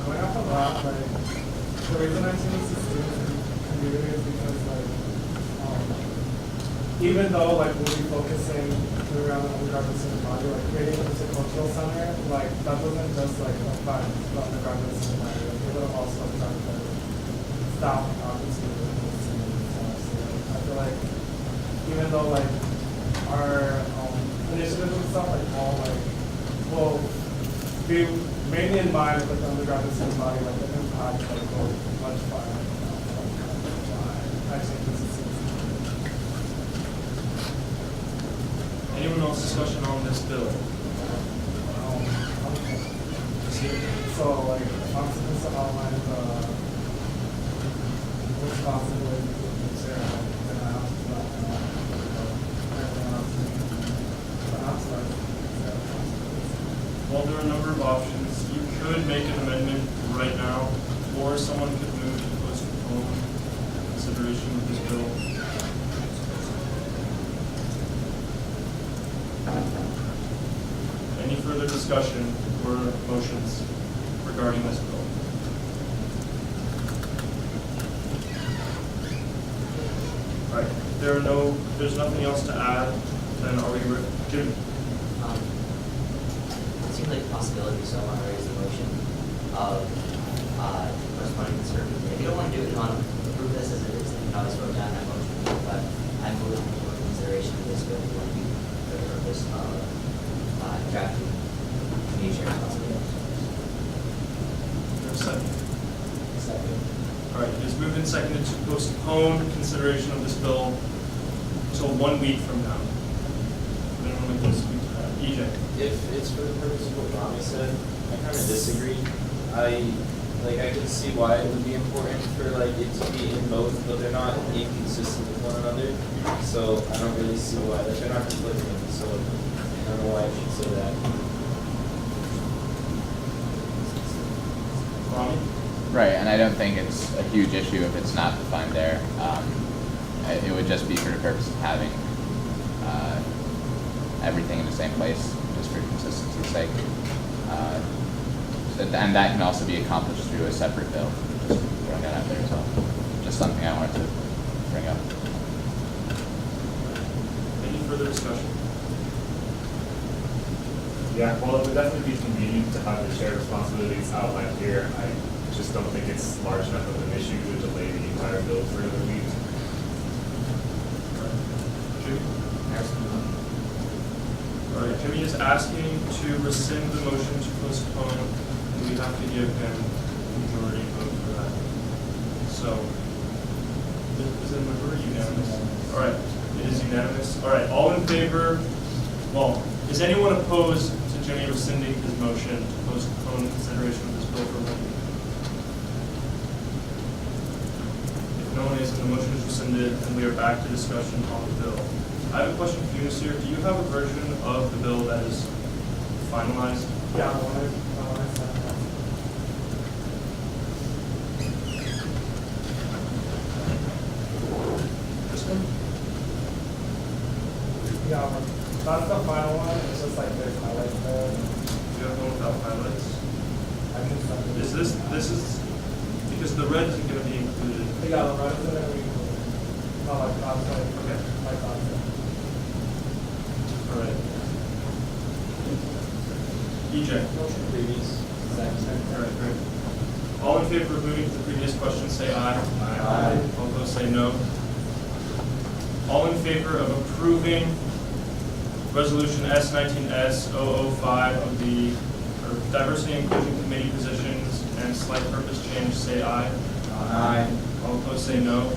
going off of that, like the reason I choose the student community is because like even though like we'll be focusing around the undergraduate student body, like creating a cultural center, like that doesn't just like affect the undergraduate student body, like it will also affect the staff and faculty within the student center. So like, I feel like even though like our initiatives and stuff like all like will be mainly in mind with the undergraduate student body, like the impact like go much farther. Actually, this is Anyone else discussion on this bill? so like I'm supposed to outline the responsibilities of the chair, and I have to Well, there are a number of options. You could make an amendment right now, or someone could move to postpone consideration of this bill. Any further further discussion or motions regarding this bill? All right, there's nothing else to add, then are we ready? Jimmy? It seems like a possibility, so I want to raise the motion of postponing this for. If you don't want to do it, you want to approve this as it is, then you can always vote down that motion. But I move for consideration of this bill for the purpose of drafting major responsibilities. Second. Second. All right, it is moved and seconded to postpone consideration of this bill until 1 week from now. Anyone like to speak to that? EJ? If it's for the purpose of what Rami said, I kind of disagree. I can see why it would be important for it to be in both, but they're not inconsistent with one another. So I don't really see why they're not conflicting. So I don't know why I should say that. Rami? Right, and I don't think it's a huge issue if it's not defined there. It would just be for the purpose of having everything in the same place, just for consistency's sake. And that can also be accomplished through a separate bill. Just throwing that out there as well. Just something I wanted to bring up. Any further discussion? Yeah, well, it would definitely be convenient to have the shared responsibilities outlined here. I just don't think it's large enough of an issue to delay the entire bill for another week. All right, Jimmy is asking to rescind the motion to postpone, and we have to give him a majority vote for that. So, is it a majority unanimous? All right, it is unanimous. All right, all in favor? Well, is anyone opposed to Jimmy rescinding his motion to postpone consideration of this bill for 1 week? If no one is, then the motion is rescinded, and we are back to discussion on the bill. I have a question for you, Nasir. Do you have a version of the bill that is finalized? Yeah, when I sent that. This one? Yeah, that's the final one. It's just like there's highlights there. Do you have one without highlights? I can send it. Is this is, because the red isn't going to be included. Yeah, the right is gonna be. No, like that's like Okay. like that. All right. EJ? Motion previous. All right, great. All in favor of moving to the previous question, say aye. Aye. All opposed, say no. All in favor of approving Resolution S19S005 of the Diversity and Inclusion Committee positions and slight purpose change, say aye. Aye. All opposed, say no.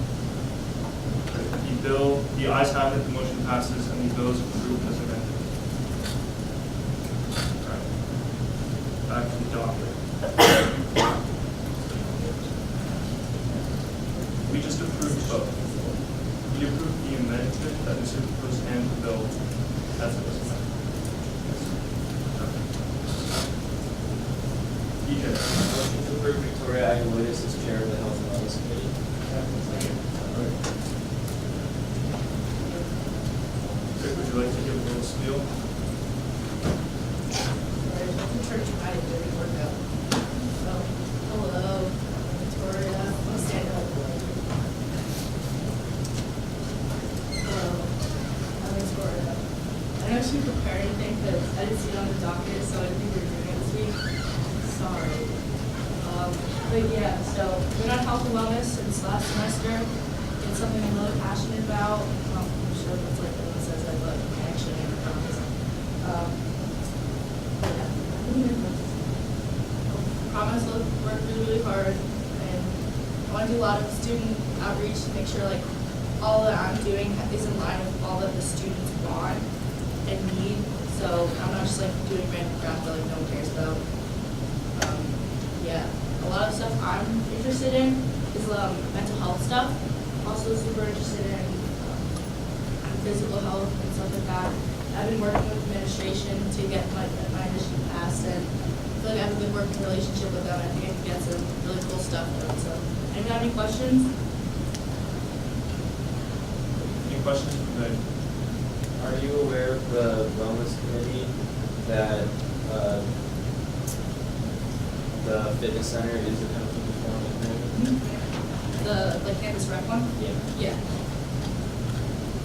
The ayes have it, the motion passes, and the bill is approved as amended. All right. Back to the docket. We just approved both. We approved the amendment that Mr. proposed and the bill as it was amended. EJ. Motion to approve Victoria Aguilera as chair of the Health and Wellness Committee. Rick, would you like to give a little spiel? Hello, Victoria. I'll stand up. Hello, I'm Victoria. I know she prepared anything because I didn't see it on the docket, so I didn't think we were doing it this week. Sorry. But yeah, so we've been on health and wellness since last semester. It's something I'm really passionate about. I'm sure that's like everyone says that, but I actually never promise. I promise I'll work really, really hard, and I want to do a lot of student outreach to make sure like all that I'm doing is in line with all that the students want and need. So I'm not just like doing random crap that like no one cares about. Yeah, a lot of stuff I'm interested in is mental health stuff. Also super interested in physical health and stuff like that. I've been working with administration to get my initiative passed, and I feel like I have a good working relationship with them. I think I can get some really cool stuff done. So, anyone have any questions? Any questions for Meg? Are you aware of the wellness committee that the fitness center is a kind of uniform thing. The campus rec one? Yeah. Yeah.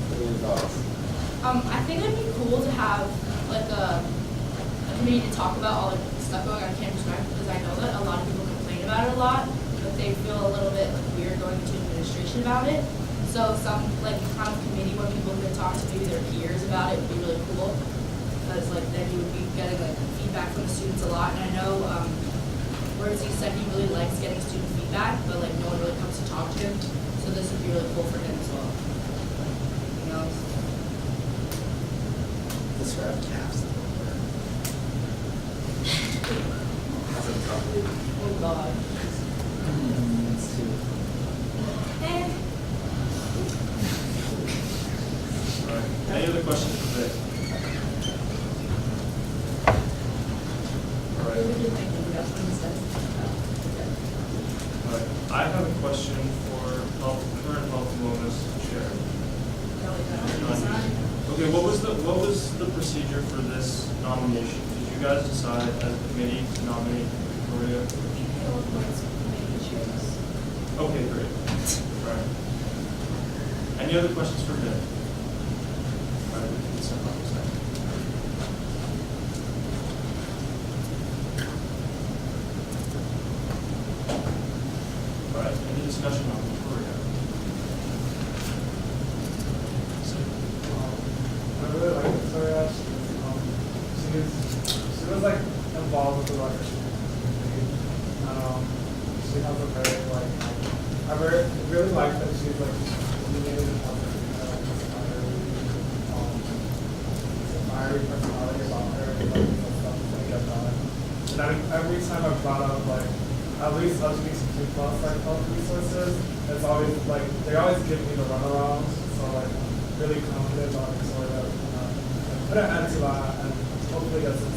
What are your thoughts? I think it'd be cool to have like a committee to talk about all like the stuff going on campus rec, because I know that a lot of people complain about it a lot, but they feel a little bit like weird going to administration about it. So some like kind of committee where people could talk to maybe their peers about it would be really cool, because like then you would be getting like feedback from the students a lot. And I know whereas he said he really likes getting student feedback, but like no one really comes to talk to him. So this would be really cool for him as well. You know. Describe CAPS. Oh God. It's too. All right. Any other questions for Vic? All right. All right. I have a question for current health and wellness chair. Okay, what was the procedure for this nomination? Did you guys decide as a committee to nominate Victoria? Okay, great. All right. Any other questions for Vic? All right, we can start off with that. All right, any discussion on Victoria? I really like Victoria. She was like involved with the electrician community. She has a very like I really like that she's like leaning in public. Fiery personality about her and like stuff to get done. And every time I've brought up like at least LGBTQ plus like health resources, it's always like they always give me the runaround. So like I'm really confident about Victoria put an end to that and hopefully get some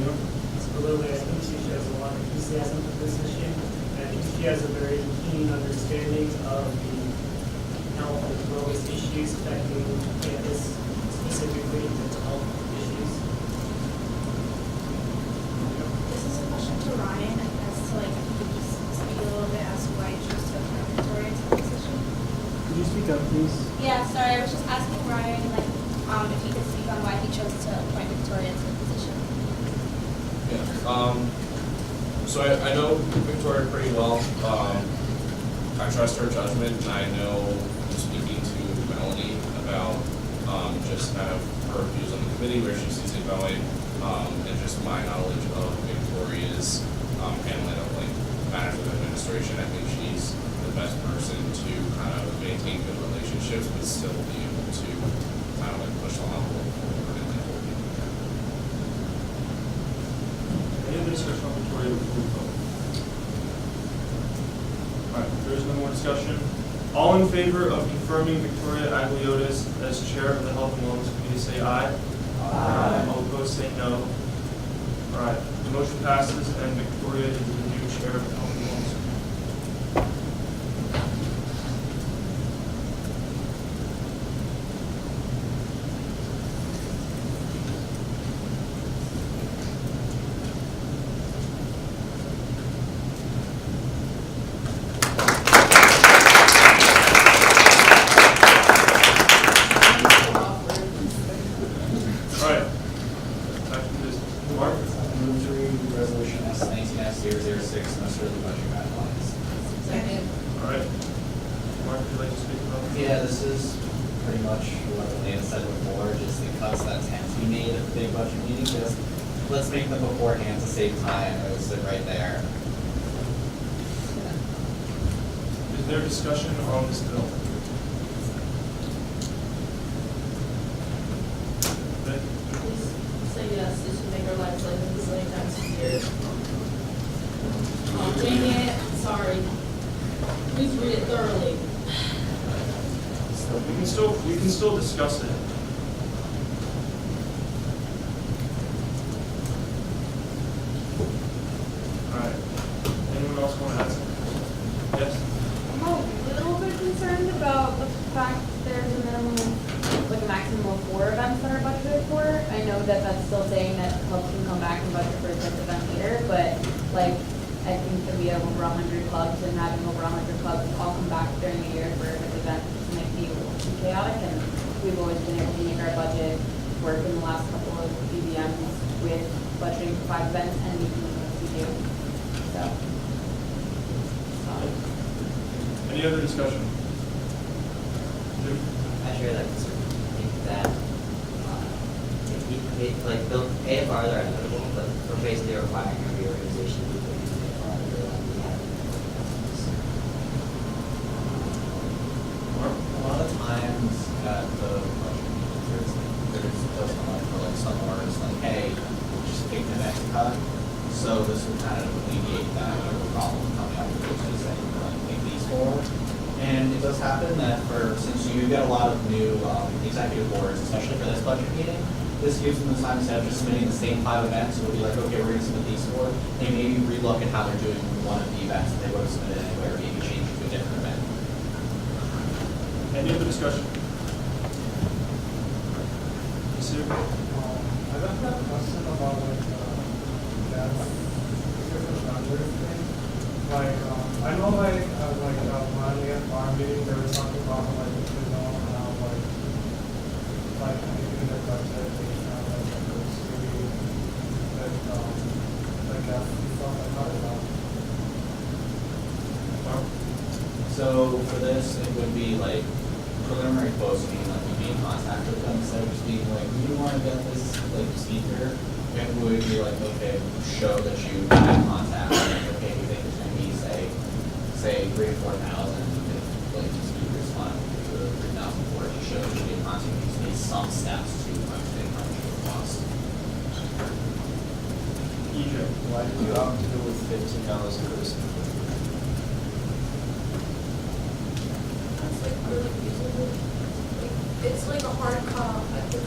Absolutely, I think she shows a lot of enthusiasm for this issue, and I think she has a very keen understanding of the health and wellness issues affecting campus, specifically mental health issues. This is a question to Ryan as to like, if you could just speak a little bit as to why you chose to appoint Victoria to the position. Could you speak up, please? Yeah, sorry, I was just asking Ryan, like, if he could speak on why he chose to appoint Victoria to the position. Yeah. So I know Victoria pretty well. I trust her judgment, and I know speaking to Melanie about just kind of her views on the committee, where she sees it going, and just my knowledge of Victoria's handling of like matters of administration. I think she's the best person to kind of maintain good relationships, but still be able to kind of like push the envelope forward and like hold people accountable. Any other discussion on Victoria before we vote? All right, there is no more discussion. All in favor of confirming Victoria Agliotis as chair of the Health and Wellness Committee, say aye. Aye. All opposed, say no. All right, the motion passes, and Victoria is the new chair of the Health and Wellness Committee. All right. Back to this. Mark? Move to read resolution S19S006, muster the budget guidelines. Second. All right. Mark, would you like to speak about this? Yeah, this is pretty much what Elena said before, just the cuts that tend to be made at the big budget meeting. Just let's make them beforehand to save time. It was right there. Is there discussion on this bill? Okay. Say yes, this would make our lives like a zillion times easier. Oh, dang it, sorry. Please read it thoroughly. We can still discuss it. All right. Anyone else want to add something? Yes? I'm a little bit concerned about the fact that there's a minimum, like a maximum of 4 events that are budgeted for. I know know that that's still saying that clubs can come back and budget for a type event later, but like, I think that we have over 100 clubs, and having over 100 clubs all come back during the year for an event might be a little too chaotic, and we've always been able to make our budget work in the last couple of BBMs with budgeting for 5 events and meeting what we do. So. Any other discussion? I share that concern. I think that like build AFRs are inevitable, but we're basically requiring a reorganization of the AFR that we have. A lot of times at the budget meetings, there's just for like some artists like, hey, just take the next cut. So this would kind of alleviate that problem coming up with just saying like take these four. And it does happen that since you get a lot of new executive boards, especially for this budget meeting, this gives them the time instead of just submitting the same 5 events, so we'll be like, okay, we're going to submit these 4. They maybe relook at how they're doing one of the events that they would have submitted anyway, or maybe change it to a different event. Any other discussion? Yes, sir. I just have a question about like thing. Like I know like Monday at farm meeting they were talking about like you know like anything in the budget based on like the grocery and like gas and stuff like that. So for this, it would be like preliminary posting, like you'd be in contact with them instead of just being like, we want to get this like speaker. It would be like, okay, show that you had contact. Like, okay, we think there's going to be say 3,000 or 4,000 if like the speakers want to do 3,000 for it. You show that you get contact. You just need some steps to understand how much it would cost. EJ. Why did you opt to go with $15 a person? That's like really reasonable. Like, it's like a hard cutoff at 15.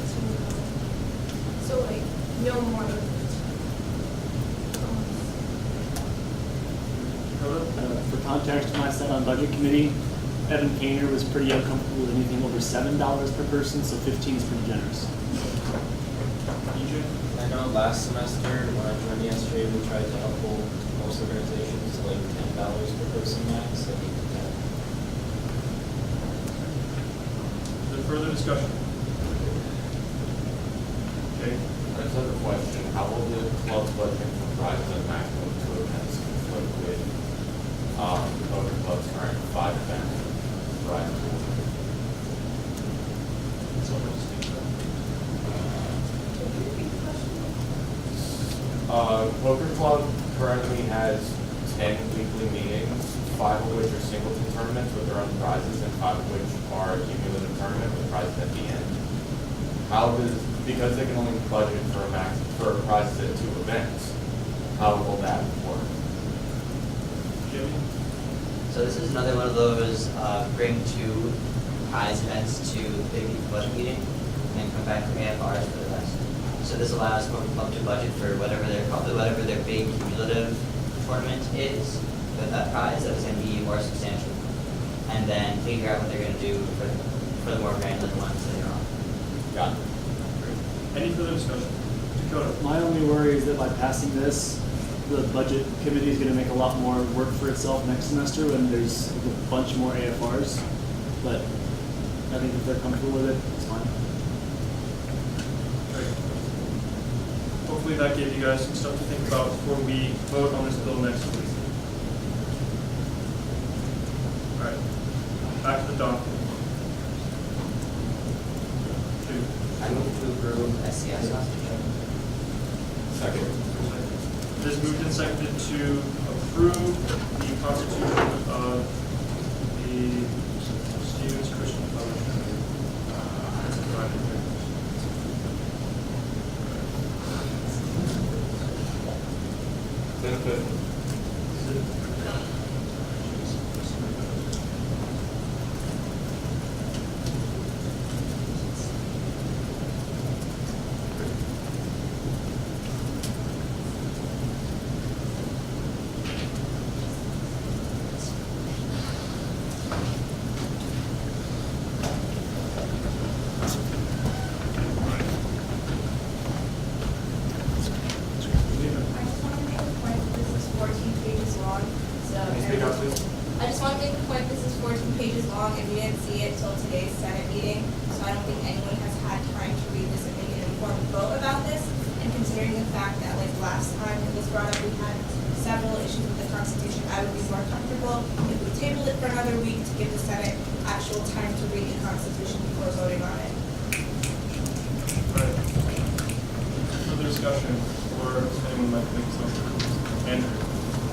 So like no more than 15. For context, when I sat on budget committee, Evan Kainer was pretty uncomfortable with anything over $7 per person, so 15 is pretty generous. EJ? I know last semester when I joined the SGA, we tried to uphold most organizations to like $10 per person max. I think that. Is there further discussion? Okay. I just have a question. How will the club budget comprise of maximum 2 events conflict with the poker club's current 5 events? Right. Poker Club currently has 10 weekly meetings, 5 of which are singleton tournaments with their own prizes, and 5 of which are cumulative tournament with prizes at the end. Because they can only budget for prizes at 2 events, how will that work? Jimmy? So this is another one of those bring 2 prize events to the big budget meeting and come back from AFRs for the rest. So this allows Poker Club to budget for whatever their big cumulative tournament is with that prize that is going to be more substantial, and then figure out what they're going to do for the more granular ones later on. Got it. Any further discussion? Dakota? My only worry is that by passing this, the budget committee is going to make a lot more work for itself next semester when there's a bunch more AFRs. But I think if they're comfortable with it, it's fine. Great. Hopefully that gave you guys some stuff to think about before we vote on this bill next week. All right. Back to the document. I move to approve SCS constitution. Second. It is moved and seconded to approve the constitution of the Stevens Christian Fellowship. I just want to make the point, this is 14 pages long, and we didn't see it till today's Senate meeting, so I don't think anyone has had time to read this and make an informed vote about this. And considering the fact that, like, last time it was brought up, we had several issues with the Constitution, I would be more comfortable if we tabled it for another week to give the Senate actual time to read the Constitution before voting on it. Right. Further discussion, or anyone might make a motion? Andrew?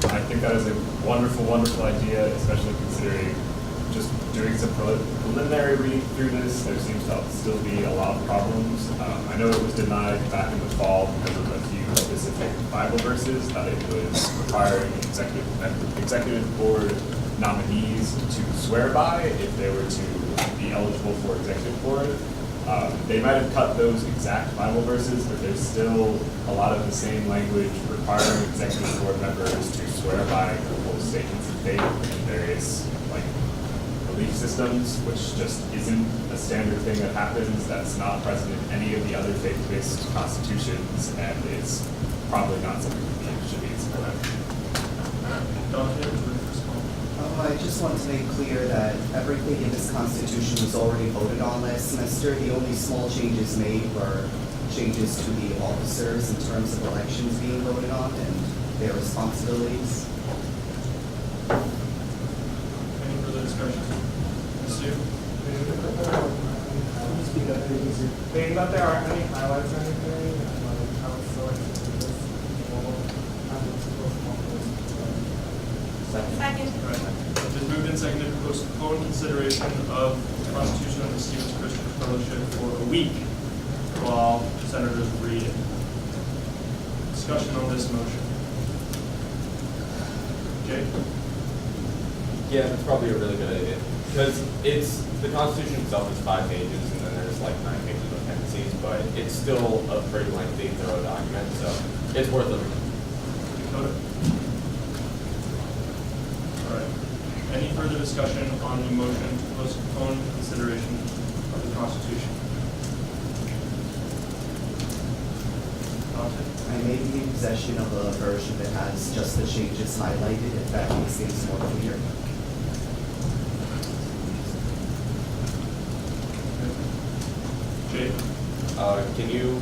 I think that is a wonderful, wonderful idea, especially considering just doing some preliminary reading through this. There seems to still be a lot of problems. I know it was denied back in the fall because of a few specific Bible verses that it was requiring executive board nominees to swear by if they were to be eligible for executive board. They might have cut those exact Bible verses, but there's still a lot of the same language requiring executive board members to swear by full statements of faith in various belief systems, which just isn't a standard thing that happens. That's not present in any of the other faith-based constitutions, and it's probably not something that should be explored. I just want to make clear that everything in this Constitution was already voted on last semester. The only small changes made were changes to the officers in terms of elections being voted on and their responsibilities. Any further discussion? Ms. Sue? Being that there aren't any highlights or anything, I would still like to do this. Second. Right. It is moved and seconded to postpone consideration of the Constitution of the Stevens Christian Fellowship for a week while senators read it. Discussion on this motion. Jake? Yeah, that's probably a really good idea. Because the Constitution itself is 5 pages, and then there's like 9 pages of appendices, but it's still a pretty lengthy, thorough document, so it's worth it. Dakota? All right. Any further discussion on the motion to postpone consideration of the Constitution? I may be in possession of a version that has just the changes highlighted, if that makes things more clear. Jake? Can you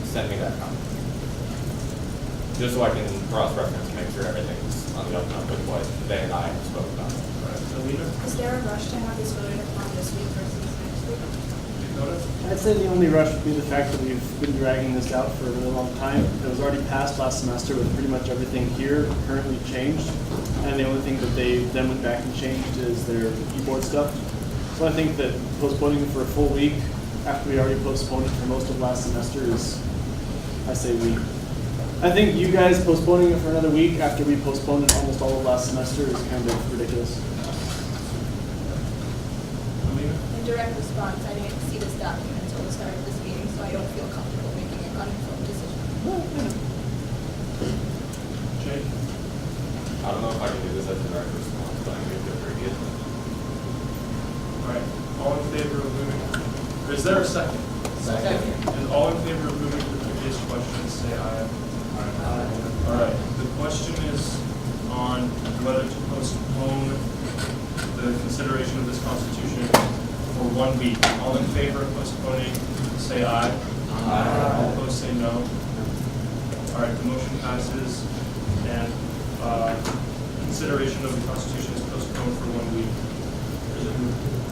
send me that copy? Just so I can cross-reference and make sure everything's on the up and up with what they and I spoke about. Is there a rush to have this voted upon this week versus next week? I'd say the only rush would be the fact that we've been dragging this out for a really long time. It was already passed last semester with pretty much everything here currently changed. And the only thing that they then went back and changed is their keyboard stuff. So I think that postponing it for a full week after we already postponed it for most of last semester is, I say week. I think you guys postponing it for another week after we postponed it almost all of last semester is kind of ridiculous. In direct response, I didn't see this document until the start of this meeting, so I don't feel comfortable making an uninformed decision. Jake? I don't know if I can do this as a direct response, but I'm going to do it pretty good. All right. All in favor of moving? Is there a second? Second. And all in favor of moving to the previous question, say aye. Aye. All right. The question is on whether to postpone the consideration of this Constitution for 1 week. All in favor of postponing, say aye. Aye. All opposed, say no. All right. The motion passes, and consideration of the Constitution is postponed for 1 week.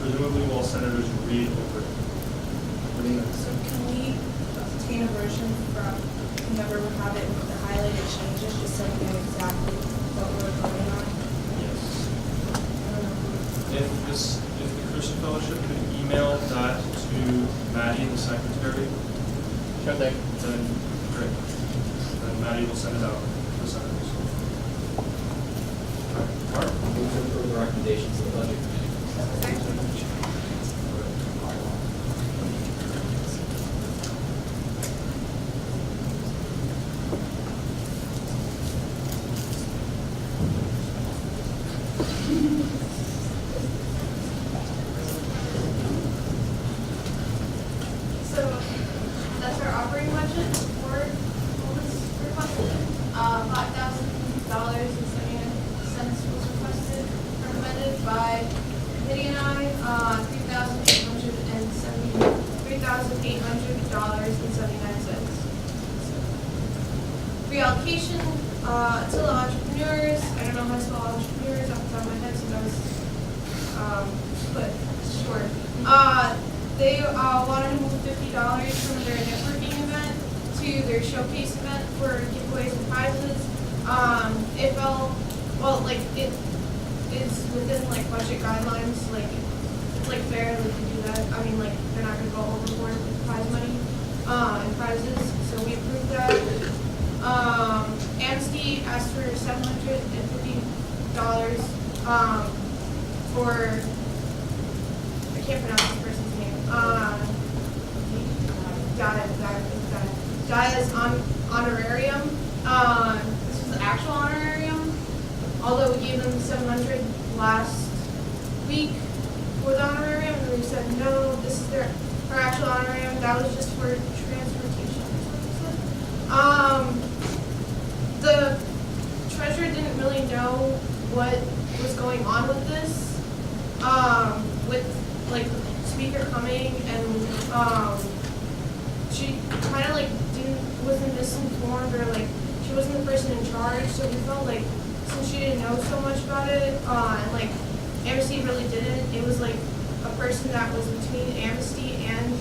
Presumably while senators read over it. So can we obtain a version from whomever would have it with the highlighted changes, just so we know exactly what we're voting on? Yes. If the Christian Fellowship could email that to Maddie, the secretary. Sure thing. Then great. Then Maddie will send it out to the senators. All right. Mark? Move to approve the recommendations of the budget committee. So that's our operating budget for all this requested. $5,000.79 was requested from by Kitty and I, $3,800.79. Reallocation to the entrepreneurs. I don't know how to spell entrepreneurs off the top of my head, so that was but short. They wanted to move $50 from their networking event to their showcase event for giveaways and prizes. It felt, well, like, it is within, like, budget guidelines, like, it's, like, fair that they do that. I mean, like, they're not gonna go overboard with prize money, and prizes, so we approved that. Amnesty asked for $750, for, I can't pronounce this person's name, Gaia's honorarium. This was the actual honorarium, although we gave them $700 last week for the honorarium, and we said, no, this is her actual honorarium. That was just for transportation, is what they said. The treasurer didn't really know what was going on with this, with, like, the speaker coming, and, she kind of, like, wasn't misinformed, or, like, she wasn't the person in charge, so we felt like, since she didn't know so much about it, and, like, Amnesty really didn't, it was, like, a person that was between Amnesty and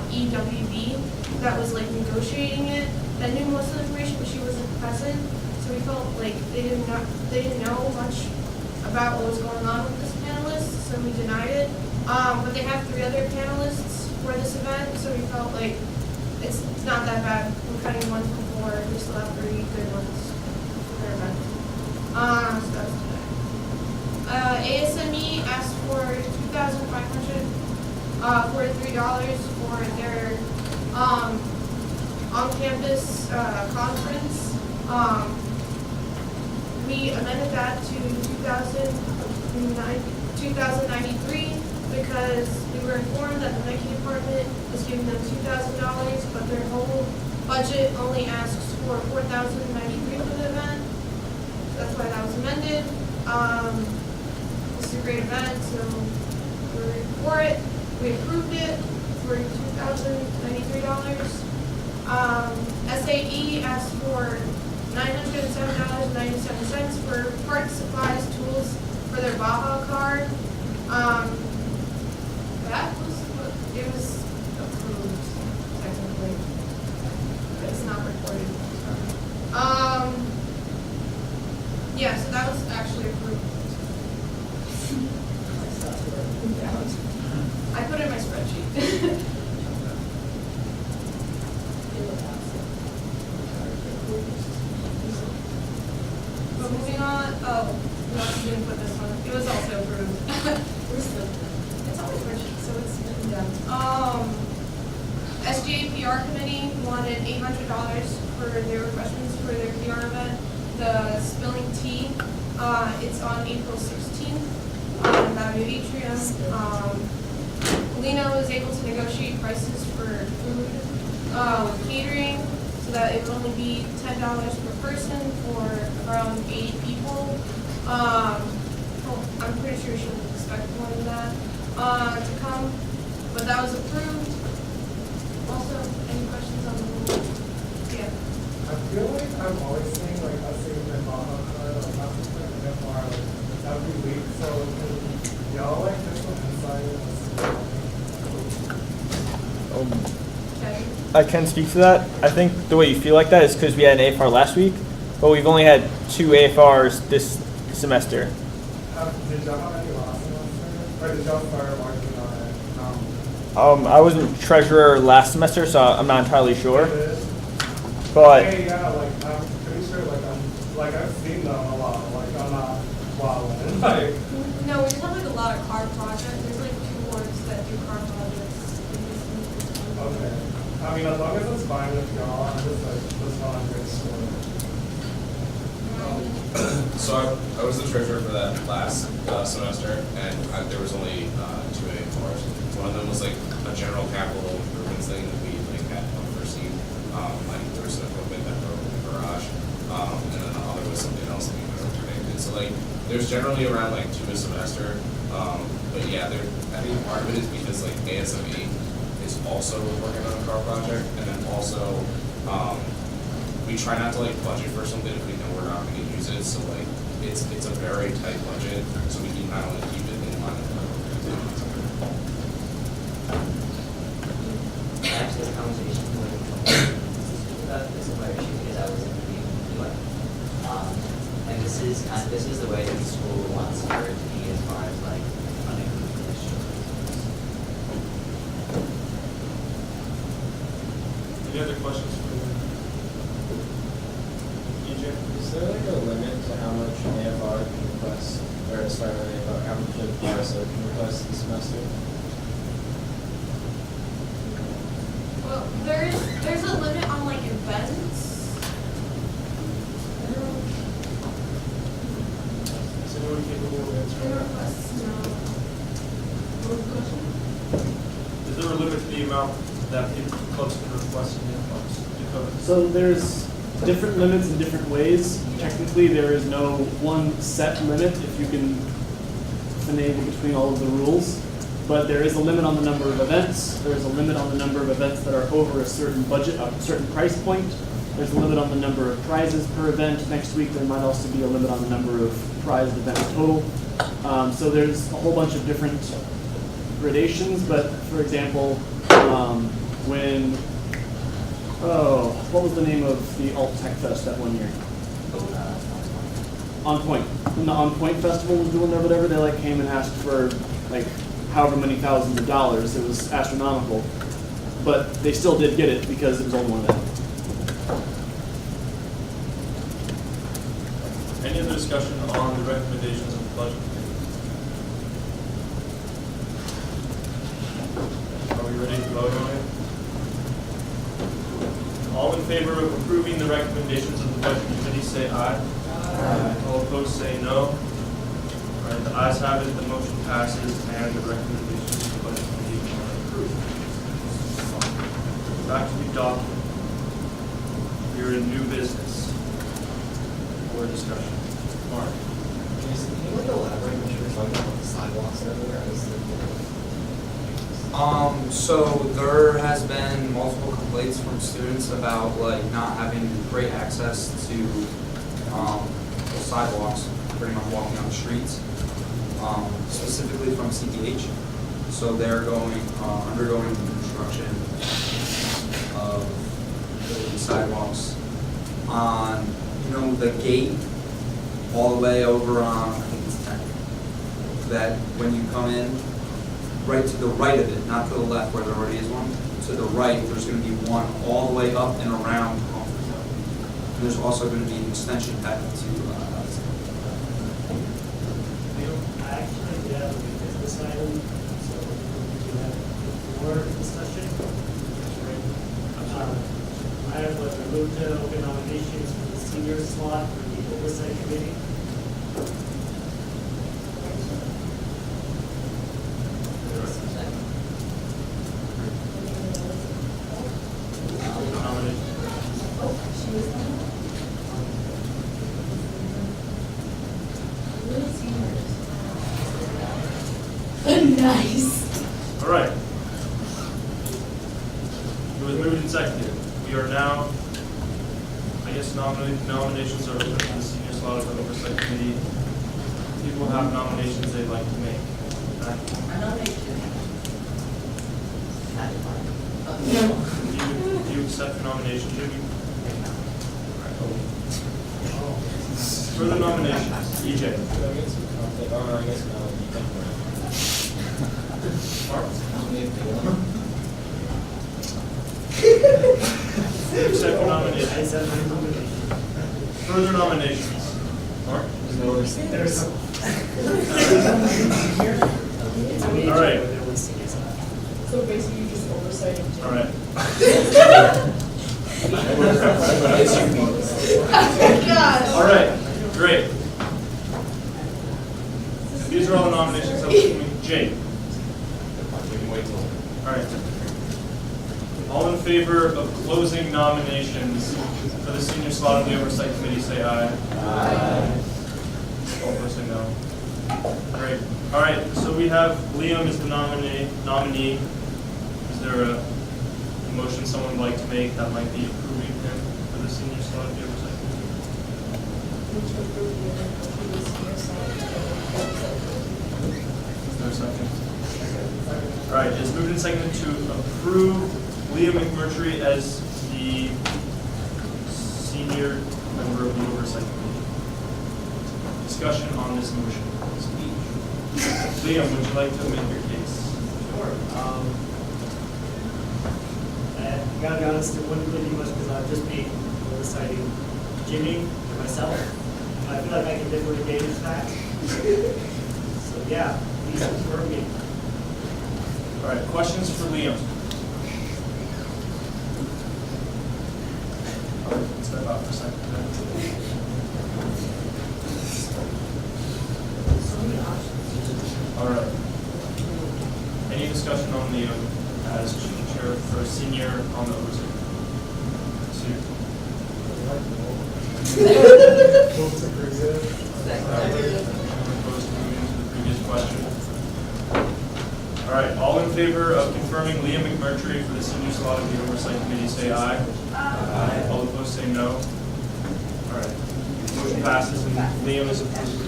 EWB that was, like, negotiating it, that knew most of the information, but she wasn't present, so we felt like they didn't know much about what was going on with this panelist, so we denied it. But they have 3 other panelists for this event, so we felt like it's not that bad. We're cutting 1 from 4. We still have 3 good ones for their event. So that's today. ASME asked for $2,500 for $3 for their on-campus conference. We amended that to $2,093 because we were informed that the Nike department was giving them $2,000, but their whole budget only asks for $4,093 for the event. So that's why that was amended. This is a great event, so we're for it. We approved it for $2,093. SAE asked for $907.97 for parts, supplies, tools for their Baja card. It was approved technically, but it's not recorded. Yeah, so that was actually approved. I put it in my spreadsheet. But moving on, oh, we also didn't put this one. It was also approved. We're still, it's always spreadsheet, so it's written down. SGA PR committee wanted $800 for their refreshments for their PR event. The Spilling Tea, it's on April 16th. That new atrium. Lena was able to negotiate prices for food with catering, so that it would only be $10 per person for around 8 people. I'm pretty sure she would expect more than that to come, but that was approved. Also, any questions on the rule? Yeah. I feel like I'm always seeing like us seeing the Baja card, like not just like MR, like every week. So can y'all like get some insight I can speak to that. I think the way you feel like that is because we had an AFR last week, but we've only had 2 AFRs this semester. Did y'all have any last semester? Or did y'all start working on it? I wasn't treasurer last semester, so I'm not entirely sure. But Yeah, like I'm pretty sure like I've seen them a lot. Like I'm not wilding. Like No, we just have like a lot of car projects. There's like 2 boards that do car projects. okay. I mean, as long as it's fine with y'all, I'm just like this one I'm very sure. So I was the treasurer for that last semester, and there was only 2 AFRs. One of them was like a general capital improvements thing that we like had unforeseen. Like there was some equipment that broke in the garage, and then the other was something else that we never predicted. So like there's generally around like 2 a semester. But yeah, I think part of it is because like ASME is also working on a car project, and then also we try not to like budget for something if we know we're not going to use it. So like it's a very tight budget, so we can not only keep it in line. I actually had a conversation with a couple of about this similar issue because I was in the anyway. And this is the way that the school wants for it to be as far as like funding for this children. Any other questions for EJ? Is there like a limit to how much an AFR can request, or sorry, not AFR, how much a PSO can request this semester? Well, there's a limit on like events. Is anyone capable of answering that? Is there a limit to the amount that people clubs can request in their clubs? Dakota? So there's different limits in different ways. Technically, there is no one set limit if you can finagle between all of the rules. But there is a limit on the number of events. There is a limit on the number of events that are over a certain budget, a certain price point. There's a limit on the number of prizes per event. Next week, there might also be a limit on the number of prized events total. So there's a whole bunch of different gradations. But for example, what was the name of the Alt Tech Fest that one year? On Point. When the On Point Festival was doing their whatever, they like came and asked for like however many thousands of dollars. It was astronomical, but they still did get it because it was only one event. Any other discussion on the recommendations of the budget committee? Are we ready to vote on it? All in favor of approving the recommendations of the budget committee say aye. Aye. All opposed say no. All right, the ayes have it, the motion passes, and the recommendations of the budget committee are approved. Back to the document. We are in new business for discussion. Mark. Can you like elaborate what you were talking about the sidewalks everywhere? So there has been multiple complaints from students about like not having great access to the sidewalks, pretty much walking on the streets, specifically from CTH. So they're undergoing construction of the sidewalks on, the gate all the way over on, I think it's 10. That when you come in, right to the right of it, not to the left where there already is one, to the right, there's going to be one all the way up and around. And there's also going to be an extension back to I actually have a business item, so we can have more discussion. I have moved to open nominations for the senior slot for the oversight committee. Nice. All right. It was moved and seconded. We are now, nominations are open for the senior slot of the oversight committee. People have nominations they'd like to make. Okay. I nominate Do you accept the nomination, Jimmy? Further nominations, EJ. Could I get some content? Oh, no, I guess no. Mark? You accept the nomination. I accept the nomination. Further nominations. Mark? There's All right. So basically you just oversight. All right. God. All right. Great. These are all the nominations that we're doing. Jake. We can wait till. All right. All in favor of closing nominations for the senior slot of the oversight committee, say aye. Aye. All opposed say no. Great. All right, so we have Liam as the nominee. Is there a motion someone would like to make that might be approving him for the senior slot of the oversight committee? Is there a second? All right, it's moved and seconded to approve Liam McMurtry as the senior member of the oversight committee. Discussion on this motion. Liam, would you like to make your case? Sure. I gotta be honest, it wouldn't really be much because I'd just be oversighting Jimmy and myself. I feel like I can definitely manage that. So yeah, please confirm me. All right, questions for Liam? All right, let's step out for a second. All right. Any discussion on Liam as chair or senior on the oversight? Vote to approve. Opposed to moving to the previous question. All right, all in favor of confirming Liam McMurtry for the senior slot of the oversight committee, say aye. Aye. All opposed, say no. All right, motion passes and Liam is approved.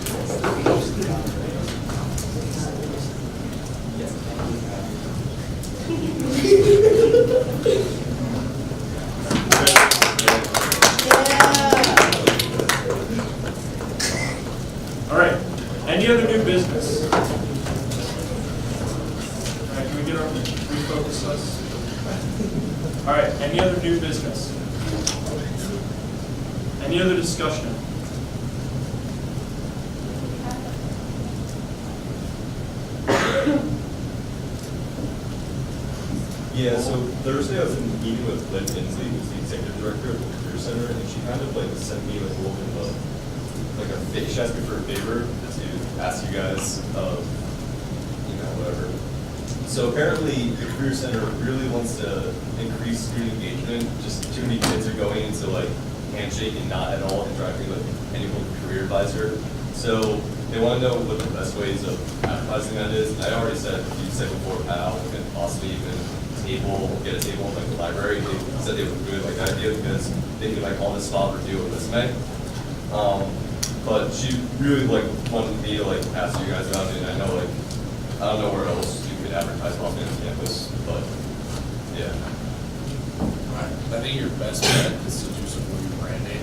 All right, any other new business? All right, can we get our refocus us? All right, any other new business? Any other discussion? Yeah, so Thursday I was in a meeting with Lynn Inslee, who's the executive director of the Career Center, and she kind of like sent me like a little bit of she asked me for a favor to ask you guys, whatever. So apparently the Career Center really wants to increase student engagement. Just too many kids are going into like Handshake and not at all interacting with anyone career advisor. So they want to know what the best ways of advertising that is. I already said, you said before, PAL and possibly even get a table in like the library. They said they would really like that idea because they can like on the spot review a resume. But she really like wanted me to like ask you guys about it, and I know like I don't know where else you could advertise on campus, but yeah. I think your best bet is to do some rebranding,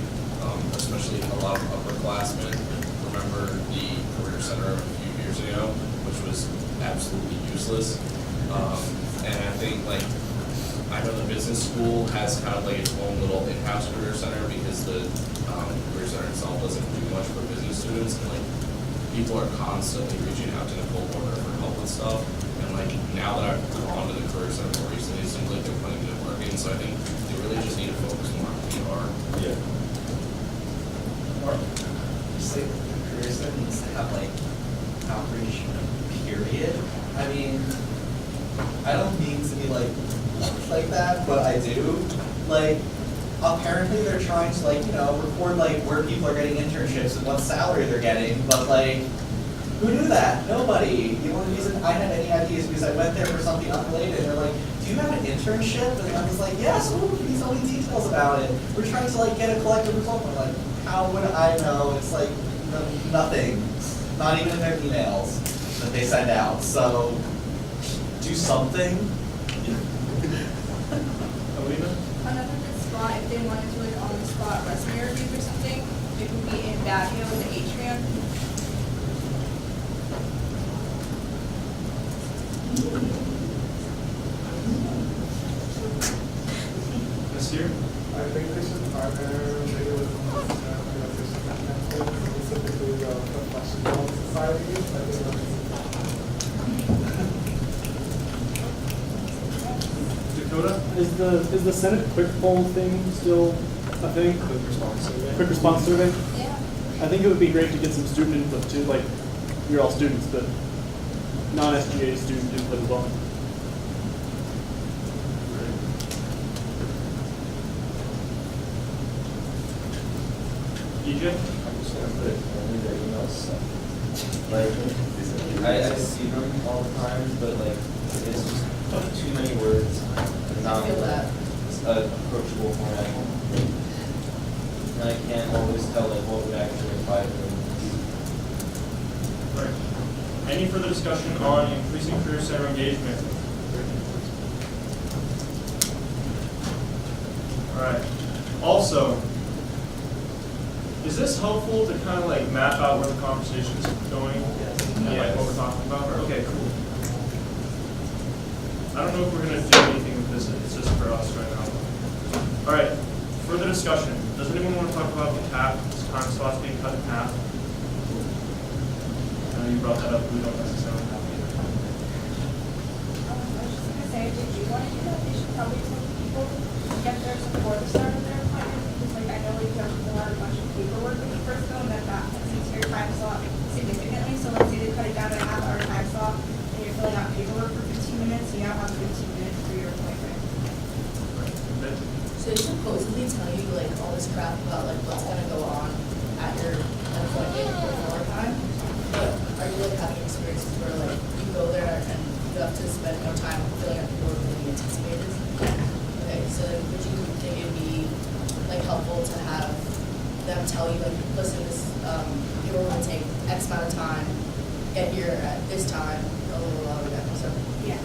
especially a lot of upperclassmen remember the Career Center a few years ago, which was absolutely useless. And I think like I know the business school has kind of like its own little in-house Career Center because the Career Center itself doesn't do much for business students, and like people are constantly reaching out to Nicole Warner for help with stuff. And like now that I've gone to the Career Center more recently, it seems like they're putting good work in. So I think they really just need to focus more on PR. Yeah. Just like the Career Center needs to have like outreach period. I mean, I don't mean to be like that, but I do. Like, apparently they're trying to record like where people are getting internships and what salary they're getting, but like, who knew that? Nobody. The only reason I had any ideas because I went there for something unrelated. And they're like, do you have an internship? And I was like, yes. Ooh, can you tell me details about it? We're trying to like get a collective result. I'm like, how would I know? It's like nothing. Not even in their emails that they send out. So do something. Another good spot, if they wanted to like on the spot resume reviews or something, it would be in Baguio in the atrium. This year? I think they should partner maybe with specifically the professional societies. I think Dakota? Is the Senate quick poll thing still a thing? Quick response survey. Quick response survey? Yeah. I think it would be great to get some student input too, like, you're all students, but non-SGA student input as well. DJ? put it in their emails, so. Like, I see them all the time, but like, it's just too many words. And not approachable format. And I can't always tell like what would actually apply to them. Right. Any further discussion on increasing career center engagement? All right. Also, is this helpful to kind of like map out where the conversation is going? And like what we're talking about? Okay, cool. I don't know if we're going to do anything with this. It's just for us right now. All right. Further discussion. Does anyone want to talk about the cap, time slots being cut in half? I know you brought that up. We don't necessarily have either. I was just going to say, if you want to do that, they should probably tell people to get theirs before the start of their appointment. Because like I know like you have to fill out a bunch of paperwork when you first go, and that takes your time slot significantly. So let's say they cut it down to a half-hour time slot, and you're filling out paperwork for 15 minutes, you now have 15 minutes for your appointment. So they supposedly tell you like all this crap about like what's gonna go on at your appointment before time, but are you like having experiences where like you go there and you have to spend more time filling out paperwork than you anticipated? Okay, so then would you think it'd be like helpful to have them tell you like, listen, this paperwork will take X amount of time, get here at this time, blah blah blah, that kind of stuff. Yeah.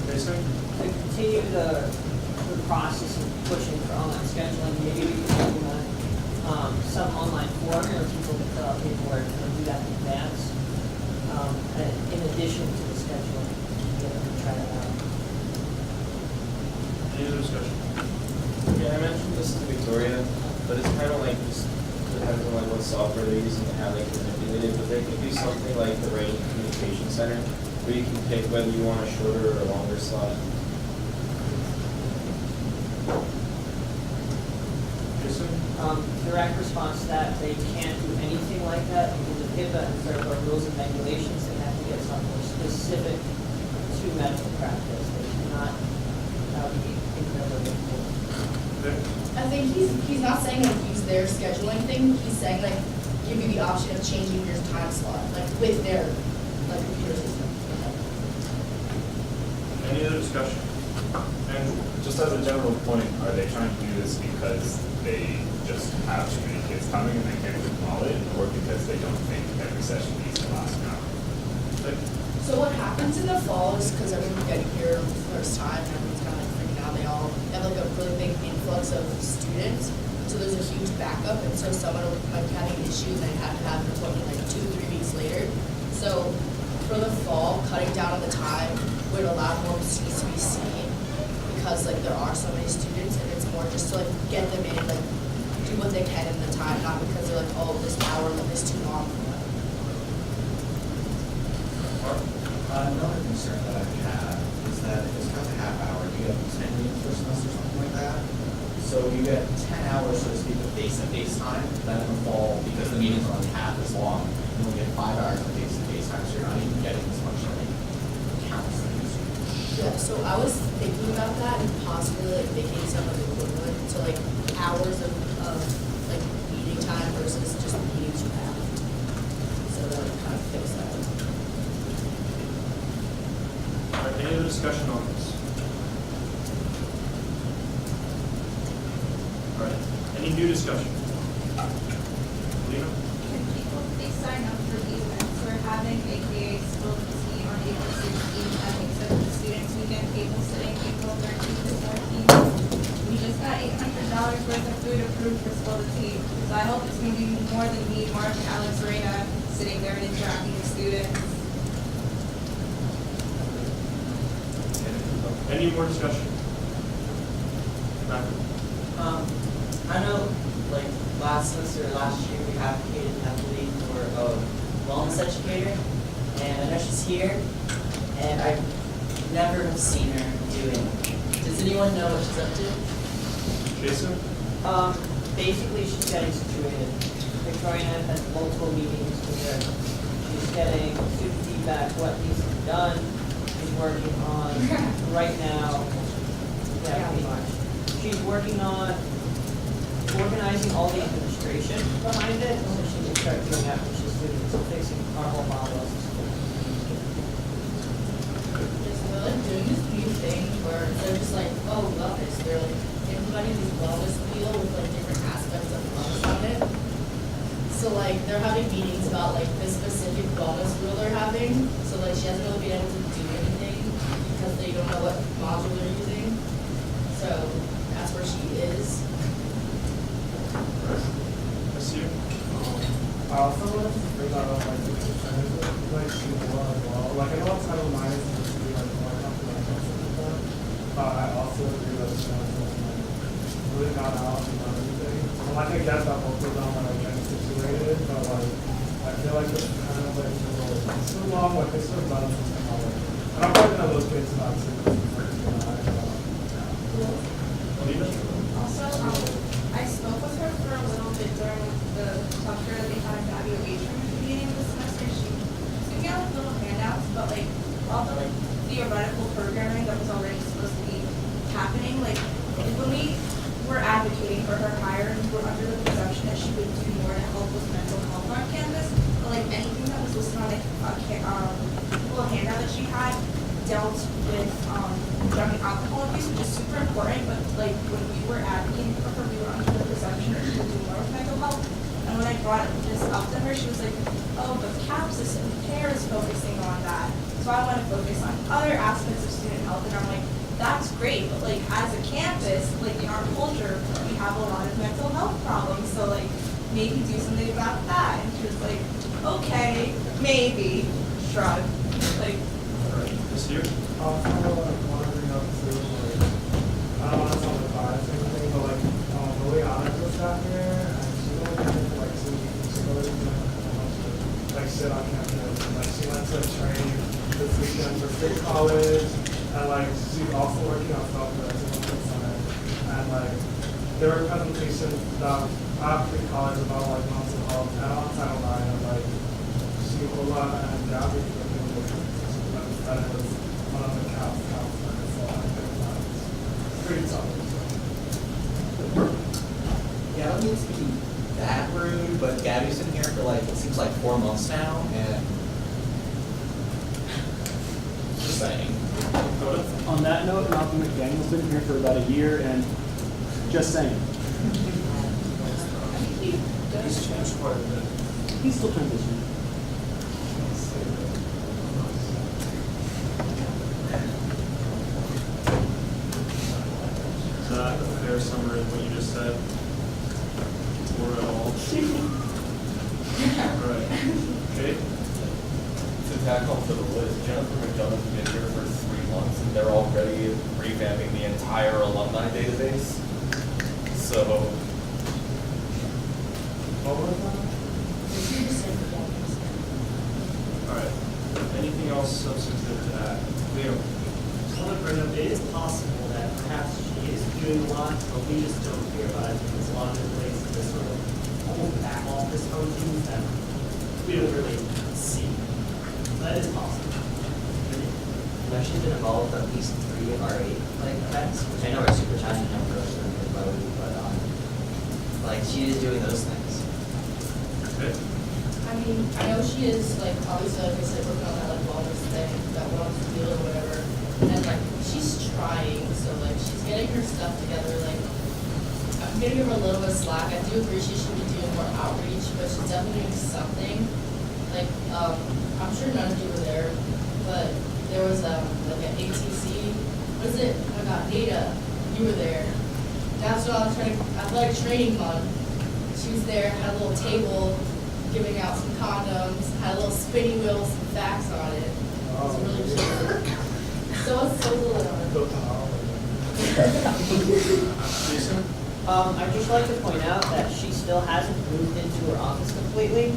Jason? To continue the process of pushing for online scheduling, maybe we can implement some online form where people can fill out paperwork and do that in advance, in addition to the scheduling. Get them to try that out. Any other discussion? Yeah, I mentioned this to Victoria, but it's kind of like just depends on like what software they're using and how they can manipulate it. But they could do something like the Rain Communication Center, where you can pick whether you want a shorter or a longer slot. Direct response to that, they can't do anything like that because of HIPAA and certain rules and regulations. They have to get something specific to medical practice. They cannot be incredibly difficult. I think he's not saying like use their scheduling thing. He's saying like give you the option of changing your time slot, like with their like computer system. Any other discussion? And just as a general point, are they trying to do this because they just have too many kids coming and they can't acknowledge it, or because they don't think every session needs to last an hour? So what happens in the fall is because everyone's getting here for the first time and everyone's kind of like freaking out. They all have like a really big influx of students. So there's a huge backup, and so someone might be having an issue and they have to have an appointment like 2 or 3 weeks later. So for the fall, cutting down on the time would allow more seats to be seen because like there are so many students, and it's more just to like get them in, like do what they can in the time, not because they're like, oh, this hour limit is too long for them. Another concern that I have is that if it's cut to half hour, you get 10 meetings per semester, something like that. So you get 10 hours, so to speak, of face-to-face time. Then in the fall, because the meetings are only half as long, you only get 5 hours of face-to-face time, so you're not even getting as much like counseling. Yeah, so I was thinking about that and possibly like making some of the equivalent to like hours of like meeting time versus just meetings you have. So that would kind of fix that. All right, any other discussion on this? All right, any new discussion? Lena? Can people please sign up for the events? We're having AKA Spill the Tea on April 16th at the Students Weekend Table Sitting, April 13th to 14th. We just got $800 worth of food approved for Spill the Tea. So I hope it's going to be more than me, Mark, and Alex Reyna sitting there and interacting with students. Any more discussion? I know, like last semester, last year, we advocated heavily for a wellness educator, and I know she's here, and I never have seen her doing. Does anyone know what she's up to? Jason? Basically, she's getting situated. Victoria and I have had multiple meetings with her. She's getting student feedback, what needs to be done. She's working on right now. Yeah, pretty much. She's working on organizing all the administration administration behind it, so she can start doing that when she's doing, so fixing our whole model. Just like doing this new thing where they're just like, oh, wellness. They're like implementing this wellness wheel with like different aspects of wellness on it. So like they're having meetings about like the specific wellness wheel they're having. So like she hasn't really been able to do anything because they don't know what module they're using. So that's where she is. I also want to bring that up, like, the percentage of, like, more as well. Like, I know Title IX is supposed to be, like, more confidential like that, but I also agree that it's not, like, really not out and not anything. And, like, I get that both of them are, like, getting situated, but, like, I feel like it's kind of, like, it's too long, like, they sort of done something about it. And I'm probably gonna look into that too. Also, I spoke with her for a little bit during the lecture that they had an evaluation meeting this semester. She was giving out little handouts, but like all the like theoretical programming that was already supposed to be happening, like when we were advocating for her hire, we were under the presumption that she would do more to help with mental health on campus. But like anything that was listed on like a little handout that she had dealt with drug and alcohol abuse, which is super important, but like when we were advocating for her, we were under the presumption that she would do more with mental health. And when I brought this up to her, she was like, oh, but CAPS and CARE is focusing on that. So I want to focus on other aspects of student health. And I'm like, that's great, but like as a campus, like in our culture, we have a lot of mental health problems. So like maybe do something about that. And she was like, okay, maybe, shrug. Like, This year? Also, like, want to bring up too, like, I don't want to sound like biased or anything, but like, Liliana just got here, and she only been here for like 2 weeks. She really didn't have much to, like, shit on campus. And, like, she went to a training this weekend for state college, and like, she's also working on stuff for the center. And like, there were presentations that after college about like mental health and on Title IX, and like, she Ola and Gabby were doing the presentations, and it was one of the CAPS counselors, so I think that's pretty tough. Yeah, I don't mean to be that rude, but Gabby's been here for like, it seems like 4 months now, and just saying. On that note, Malcolm McDaniel's been here for about a year, and just saying. He's changed quite a bit. He's still transitioning. Is that a fair summary of what you just said? Or at all? Right. Okay. To tack on to the list, Jennifer McDonough's been here for 3 months and they're already revamping the entire alumni database. So. What was that? Alright. Anything else substantive to add? Leo? I want to bring up, it is possible that perhaps she is doing a lot, but we just don't hear about it because a lot of it relates to sort of almost back office functions that we don't really see. That is possible. You know, she's been involved with at least 3 of our 8 like events, which I know are super challenging and most of them are low, but like she is doing those things. Okay. I mean, I know she is, like, obviously, like I said, working on that, like, wellness thing, that wellness deal or whatever, and, like, she's trying, so, like, she's getting her stuff together, like, I'm gonna give her a little bit of slack. I do agree she should be doing more outreach, but she's definitely doing something. Like, I'm sure none of you were there, but there was, like, an ATC, what is it? Oh my God, Nada, you were there. That's what I was trying to, athletic training month. She was there, had a little table, giving out some condoms, had a little spinning wheel, some facts on it. It was really cute. So it's so little. I'd just like to point out that she still hasn't moved into her office completely.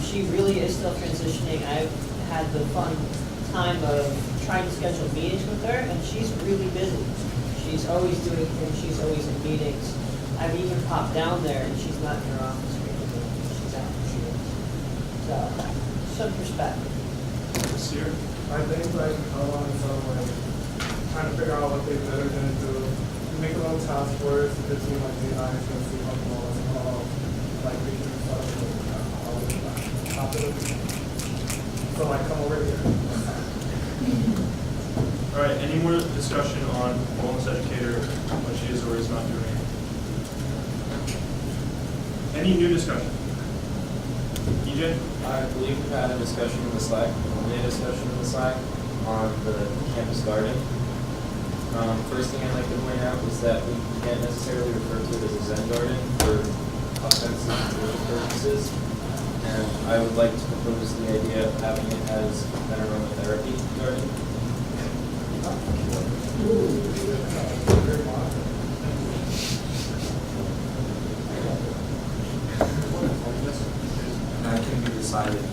She really is still transitioning. I've had the fun time of trying to schedule meetings with her, and she's really busy. She's always doing things, she's always in meetings. I've even popped down there, and she's not in her office regularly. She's out, she is. So, some perspective. This year? I think like Ola and some like trying to figure out what they better gonna do. Make a little task force between like the eyes and see how like we should start after the meeting. So I come over here. All right, any more discussion on wellness educator, what she is or is not doing? Any new discussion? EJ? I believe we've had a discussion in the Slack, only a discussion in the Slack on the campus garden. First thing I'd like to point out is that we can't necessarily refer to it as a Zen garden for offensive purposes. And I would like to propose the idea of having it as an aromatherapy garden. That can be decided.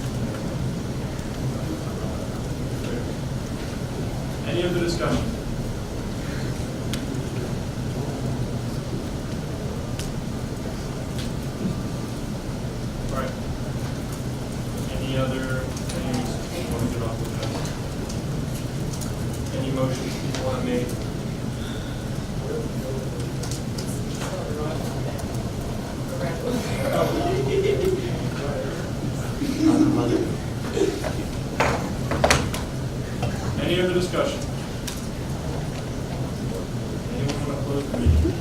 Any other discussion? All right. Any other things you want to get off the chest? Any motions people want to make? Any other discussion? Anyone want to close the meeting?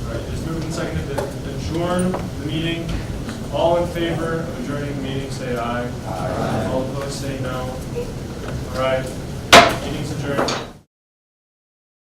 All right, it's moved and seconded to adjourn the meeting. All in favor of adjourning the meeting, say aye. Aye. All opposed, say no. All right, meeting's adjourned.